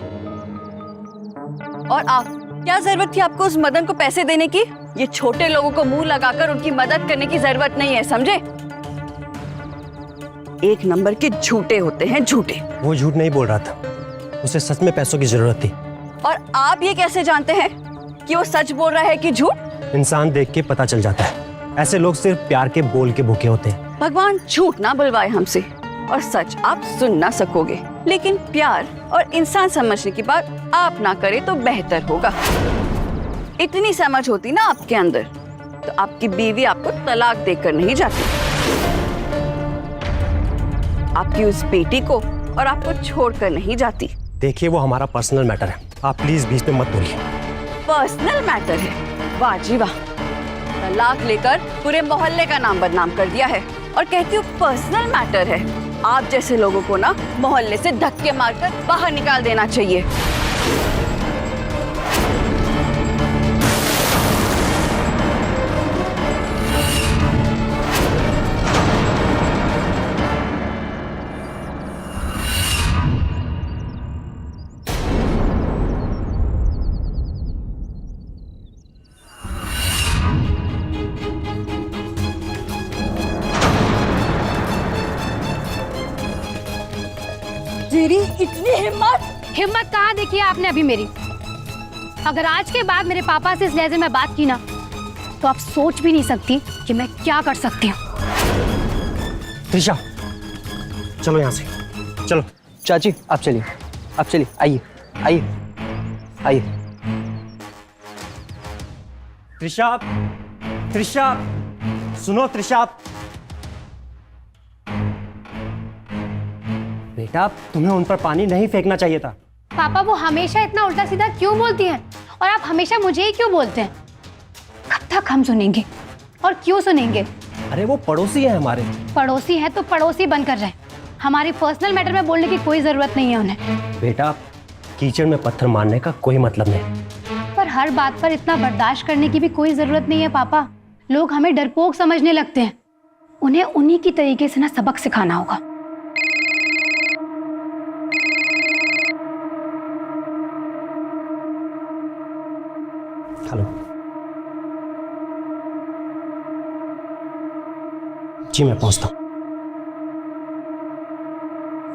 और आप, क्या जरूरत थी आपको उस मदन को पैसे देने की? ये छोटे लोगों को मुंह लगाकर उनकी मदद करने की जरूरत नहीं है, समझे? एक नंबर के झूठे होते हैं, झूठे। वो झूठ नहीं बोल रहा था, उसे सच में पैसों की जरूरत थी। और आप ये कैसे जानते हैं कि वो सच बोल रहा है कि झूठ? इंसान देख के पता चल जाता है। ऐसे लोग सिर्फ प्यार के बोल के भूखे होते हैं। भगवान झूठ ना बुलवाए हमसे, और सच आप सुन ना सकोगे, लेकिन प्यार और इंसान समझने की बात आप ना करें तो बेहतर होगा। इतनी समझ होती ना आपके अंदर तो आपकी बीवी आपको तलाक देकर नहीं जाती, आपकी उस बेटी को और आपको छोड़कर नहीं जाती। देखिए, वो हमारा पर्सनल मैटर है, आप प्लीज बीच में मत बोलिए। पर्सनल मैटर है? वाह जी वाह, तलाक लेकर पूरे मोहल्ले का नाम बदनाम कर दिया है, और कहती हूँ पर्सनल मैटर है। आप जैसे लोगों को ना मोहल्ले से धक्के मारकर बाहर निकाल देना चाहिए। तेरी इतनी हिम्मत कहाँ देखी है आपने अभी मेरी? अगर आज के बाद मेरे पापा से इस लहजे में बात की ना, तो आप सोच भी नहीं सकती कि मैं क्या कर सकती हूँ। त्रिशा, चलो यहाँ से, चलो। चाची आप चलिए, आप चलिए, आइए आइए आइए। त्रिशा, त्रिशा, सुनो त्रिशा। बेटा तुम्हें उन पर पानी नहीं फेंकना चाहिए था। पापा वो हमेशा इतना उल्टा सीधा क्यों बोलती हैं और आप हमेशा मुझे ही क्यों बोलते हैं? कब तक हम सुनेंगे और क्यों सुनेंगे? अरे वो पड़ोसी है हमारे। पड़ोसी है तो पड़ोसी बनकर रहे, हमारी पर्सनल मैटर में बोलने की कोई जरूरत नहीं है उन्हें। बेटा कीचड़ में पत्थर मारने का कोई मतलब नहीं। पर हर बात पर इतना बर्दाश्त करने की भी कोई जरूरत नहीं है पापा। लोग हमें डरपोक समझने लगते हैं, उन्हें उन्हीं की तरीके से ना सबक सिखाना होगा। हेलो जी, मैं पहुंचता हूं।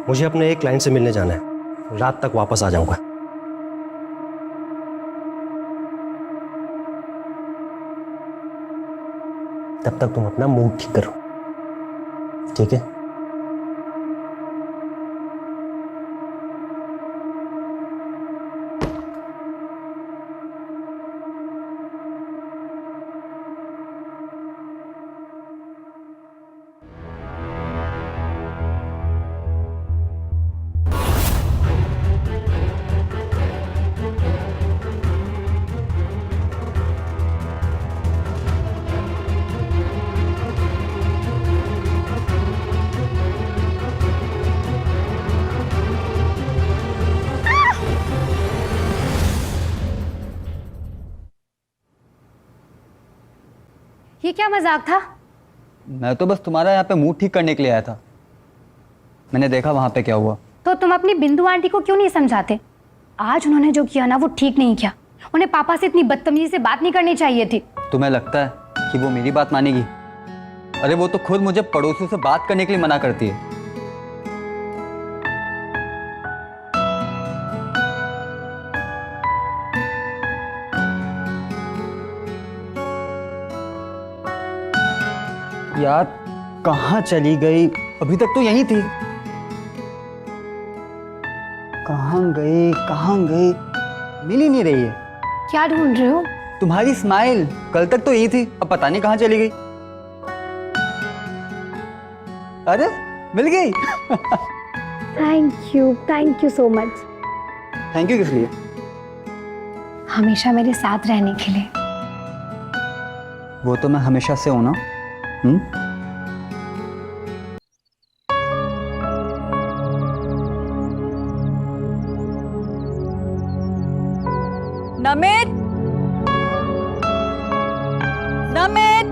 मुझे अपने एक क्लाइंट से मिलने जाना है, रात तक वापस आ जाऊंगा। तब तक तुम अपना मूड ठीक करो, ठीक है? ये क्या मजाक था? मैं तो बस तुम्हारा यहाँ पे मूड ठीक करने के लिए आया था। मैंने देखा वहाँ पे क्या हुआ। तो तुम अपनी बिंदु आंटी को क्यों नहीं समझाते? आज उन्होंने जो किया ना वो ठीक नहीं किया। उन्हें पापा से इतनी बदतमीजी से बात नहीं करनी चाहिए थी। तुम्हें लगता है कि वो मेरी बात मानेगी? अरे वो तो खुद मुझे पड़ोसियों से बात करने के लिए मना करती है। यार कहाँ चली गई? अभी तक तो यहीं थी। कहाँ गई? मिल ही नहीं रही है। क्या ढूंढ रहे हो? तुम्हारी स्माइल कल तक तो यही थी, अब पता नहीं कहाँ चली गई। अरे मिल गई। Thank you so much. Thank you किस लिए? हमेशा मेरे साथ रहने के लिए। वो तो मैं हमेशा से हूं ना। नमित, नमित,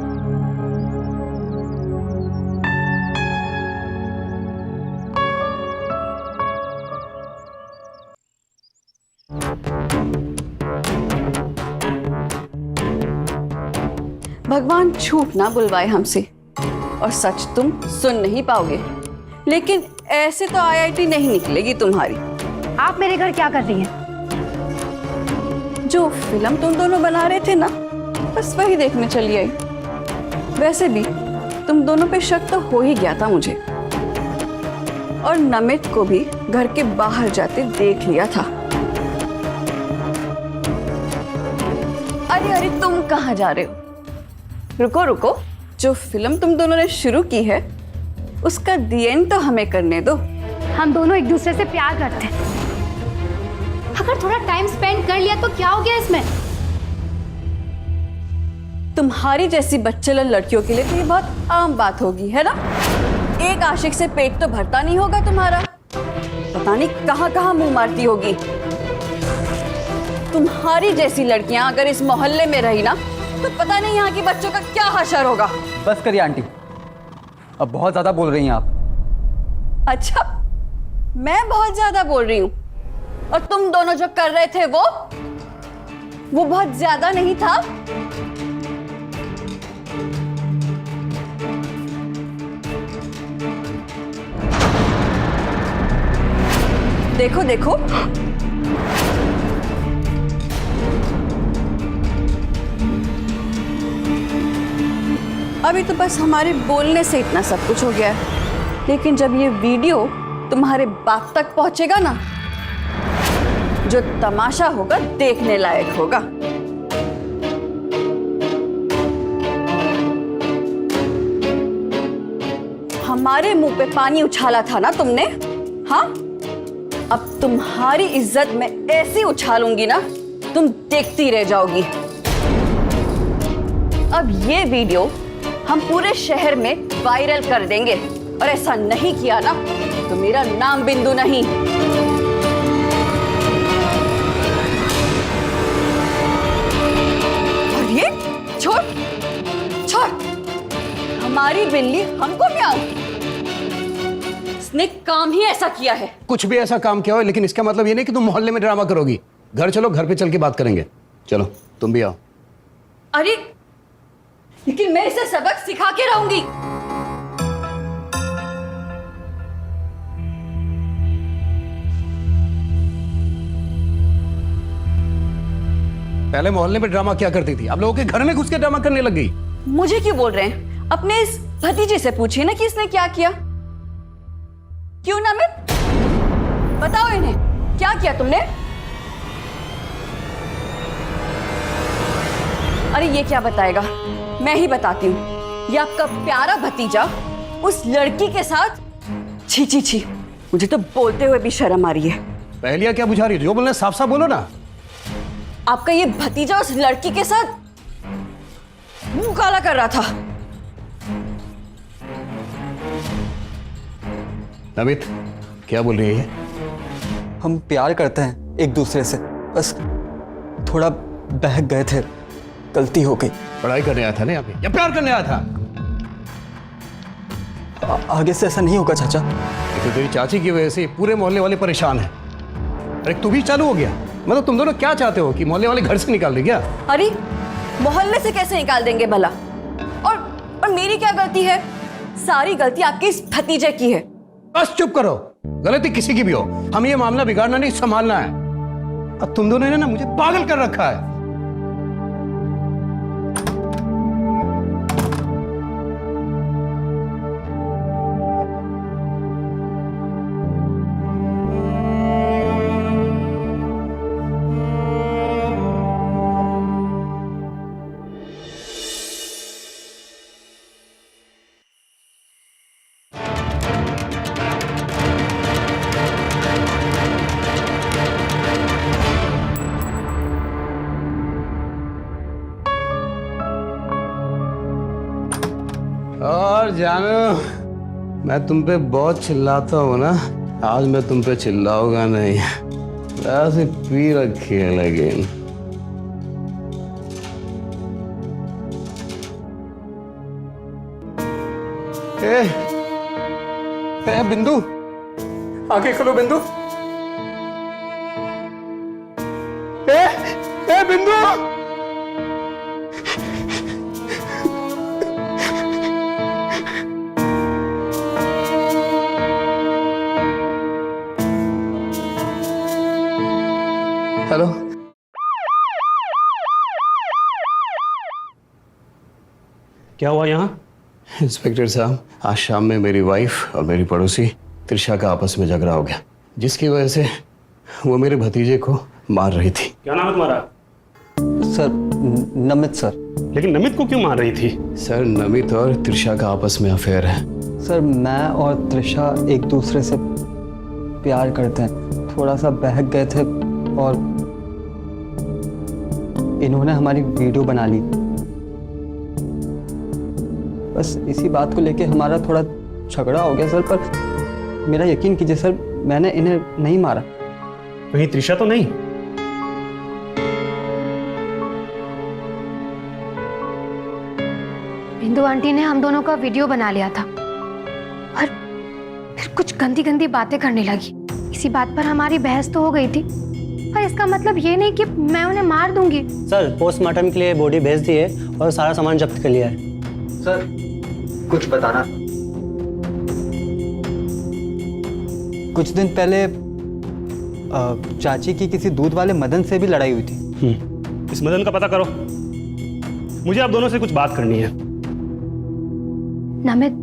भगवान झूठ ना बुलवाए हमसे और सच तुम सुन नहीं पाओगे, लेकिन ऐसे तो आईआईटी नहीं निकलेगी तुम्हारी। आप मेरे घर क्या कर रही हैं? जो फिल्म तुम दोनों बना रहे थे ना, बस वही देखने चली आई। वैसे भी तुम दोनों पे शक तो हो ही गया था मुझे, और नमित को भी घर के बाहर जाते देख लिया था। अरे तुम कहाँ जा रहे हो? रुको रुको, जो फिल्म तुम दोनों ने शुरू की है उसका दी एंड तो हमें करने दो। हम दोनों एक दूसरे से प्यार करते हैं। अगर थोड़ा टाइम स्पेंड कर लिया तो क्या हो गया इसमें? तुम्हारी जैसी बच्चेदार लड़कियों के लिए तो ये बहुत आम बात होगी, है ना? एक आशिक से पेट तो भरता नहीं होगा तुम्हारा। पता नहीं कहाँ कहाँ मुंह मारती होगी। तुम्हारी जैसी लड़कियां अगर इस मोहल्ले में रही ना, तो पता नहीं यहाँ के बच्चों का क्या हशर होगा। बस करिए आंटी, अब बहुत ज्यादा बोल रही हैं आप। अच्छा, मैं बहुत ज्यादा बोल रही हूँ? और तुम दोनों जो कर रहे थे वो बहुत ज्यादा नहीं था? देखो देखो, अभी तो बस हमारे बोलने से इतना सब कुछ हो गया है, लेकिन जब ये वीडियो तुम्हारे बाप तक पहुंचेगा ना, जो तमाशा होगा देखने लायक होगा। हमारे मुंह पे पानी उछाला था ना तुमने, हाँ? अब तुम्हारी इज्जत मैं ऐसी उछालूंगी ना, तुम देखती रह जाओगी। अब ये वीडियो हम पूरे शहर में वायरल कर देंगे, और ऐसा नहीं किया ना तो मेरा नाम बिंदु नहीं। और ये छोड़ छोड़, हमारी बिल्ली हमको म्याऊं। इसने काम ही ऐसा किया है। कुछ भी ऐसा काम किया हो, लेकिन इसका मतलब ये नहीं कि तुम मोहल्ले में ड्रामा करोगी। घर चलो, घर पे चल के बात करेंगे। चलो तुम भी आओ। अरे लेकिन मैं इसे सबक सिखा के रहूंगी। पहले मोहल्ले में ड्रामा क्या करती थी, अब लोगों के घर में घुस के ड्रामा करने लग गई। मुझे क्यों बोल रहे हैं? अपने इस भतीजे से पूछिए ना कि इसने क्या किया। क्यों नमित, बताओ इन्हें क्या किया तुमने? अरे ये क्या बताएगा, मैं ही बताती हूँ। ये आपका प्यारा भतीजा उस लड़की के साथ, छी छी छी, मुझे तो बोलते हुए भी शर्म आ रही है। पहलिया क्या बुझा रही है? जो बोलना साफ साफ बोलो ना। आपका ये भतीजा उस लड़की के साथ मुंह काला कर रहा था। नमित क्या बोल रही है ये? हम प्यार करते हैं एक दूसरे से, बस थोड़ा बहक गए थे, गलती हो गई। पढ़ाई करने आया था ना यहाँ पे, या प्यार करने आया था? आगे से ऐसा नहीं होगा चाचा। तो तेरी चाची की वजह से पूरे मोहल्ले वाले परेशान हैं। अरे तू भी चालू हो गया। मतलब तुम दोनों क्या चाहते हो कि मोहल्ले वाले घर से निकाल दे क्या? अरे मोहल्ले से कैसे निकाल देंगे भला? और मेरी क्या गलती है? सारी गलती आपके इस भतीजे की है। बस चुप करो, गलती किसी की भी हो, हमें ये मामला बिगाड़ना नहीं, संभालना है। अब तुम दोनों ने ना मुझे पागल कर रखा है। और जानो, मैं तुम पे बहुत चिल्लाता हूँ ना, आज मैं तुम पे चिल्लाऊंगा नहीं। ऐसे पी रखी है लेकिन। ए बिंदु, आगे खोलो बिंदु। ए बिंदु, हेलो। क्या हुआ यहाँ? इंस्पेक्टर साहब, आज शाम में मेरी वाइफ और मेरी पड़ोसी त्रिशा का आपस में झगड़ा हो गया, जिसकी वजह से वो मेरे भतीजे को मार रही थी। क्या नाम है तुम्हारा? Sir Namit sir. लेकिन नमित को क्यों मार रही थी? सर नमित और त्रिशा का आपस में अफेयर है। सर मैं और त्रिशा एक दूसरे से प्यार करते हैं, थोड़ा सा बहक गए थे और इन्होंने हमारी वीडियो बना ली। बस इसी बात को लेके हमारा थोड़ा झगड़ा हो गया सर, पर मेरा यकीन कीजिए सर, मैंने इन्हें नहीं मारा। कहीं त्रिशा तो नहीं? बिंदु आंटी ने हम दोनों का वीडियो बना लिया था और फिर कुछ गंदी गंदी बातें करने लगी। इसी बात पर हमारी बहस तो हो गई थी, पर इसका मतलब ये नहीं कि मैं उन्हें मार दूंगी। सर पोस्टमार्टम के लिए बॉडी भेज दी है और सारा सामान जब्त कर लिया है। सर कुछ बताना। कुछ दिन पहले चाची की किसी दूध वाले मदन से भी लड़ाई हुई थी। इस मदन का पता करो, मुझे आप दोनों से कुछ बात करनी है। नमित,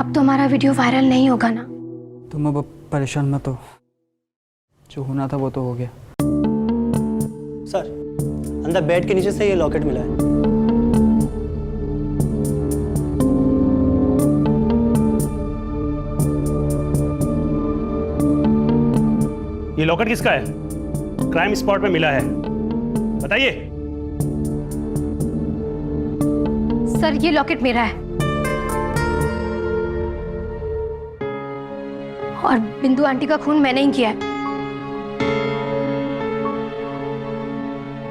अब तो हमारा वीडियो वायरल नहीं होगा ना? तुम अब परेशान मत हो, जो होना था वो तो हो गया। सर अंदर बेड के नीचे से ये लॉकेट मिला है। ये लॉकेट किसका है? क्राइम स्पॉट पे मिला है, बताइए। सर ये लॉकेट मेरा है और बिंदु आंटी का खून मैंने ही किया है।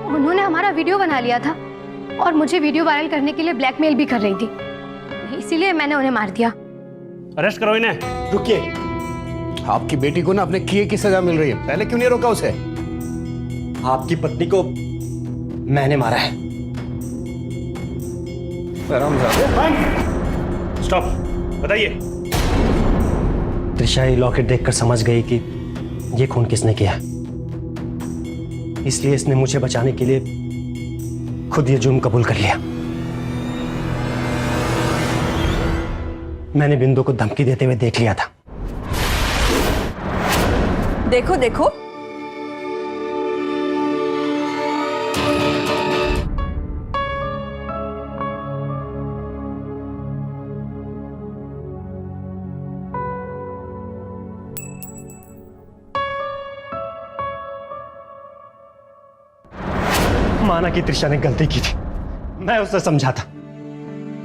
उन्होंने हमारा वीडियो बना लिया था और मुझे वीडियो वायरल करने के लिए ब्लैकमेल भी कर रही थी, इसीलिए मैंने उन्हें मार दिया। अरेस्ट करो इन्हें। रुकिए, आपकी बेटी को ना अपने किए की सजा मिल रही है, पहले क्यों नहीं रोका उसे? आपकी पत्नी को मैंने मारा है। स्टॉप, बताइए। त्रिशा ये लॉकेट देखकर समझ गई कि ये खून किसने किया, इसलिए इसने मुझे बचाने के लिए खुद ये जुर्म कबूल कर लिया। मैंने बिंदु को धमकी देते हुए देख लिया था। देखो देखो, माना कि त्रिशा ने गलती की थी, मैं उसे समझा था,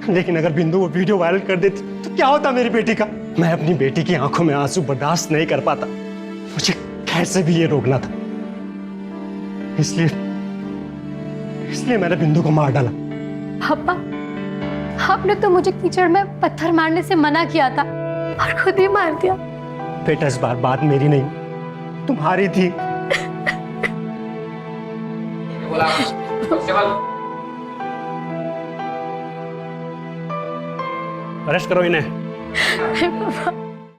लेकिन अगर बिंदु वो वीडियो वायरल कर देती तो क्या होता मेरी बेटी का? मैं अपनी बेटी की आंखों में आंसू बर्दाश्त नहीं कर पाता, मुझे कैसे भी ये रोकना था, इसलिए मैंने बिंदु को मार डाला। पापा, आपने तो मुझे कीचड़ में पत्थर मारने से मना किया था और खुद ही मार दिया। बेटा इस बार बात मेरी नहीं तुम्हारी थी। अरेस्ट करो इन्हें। पापा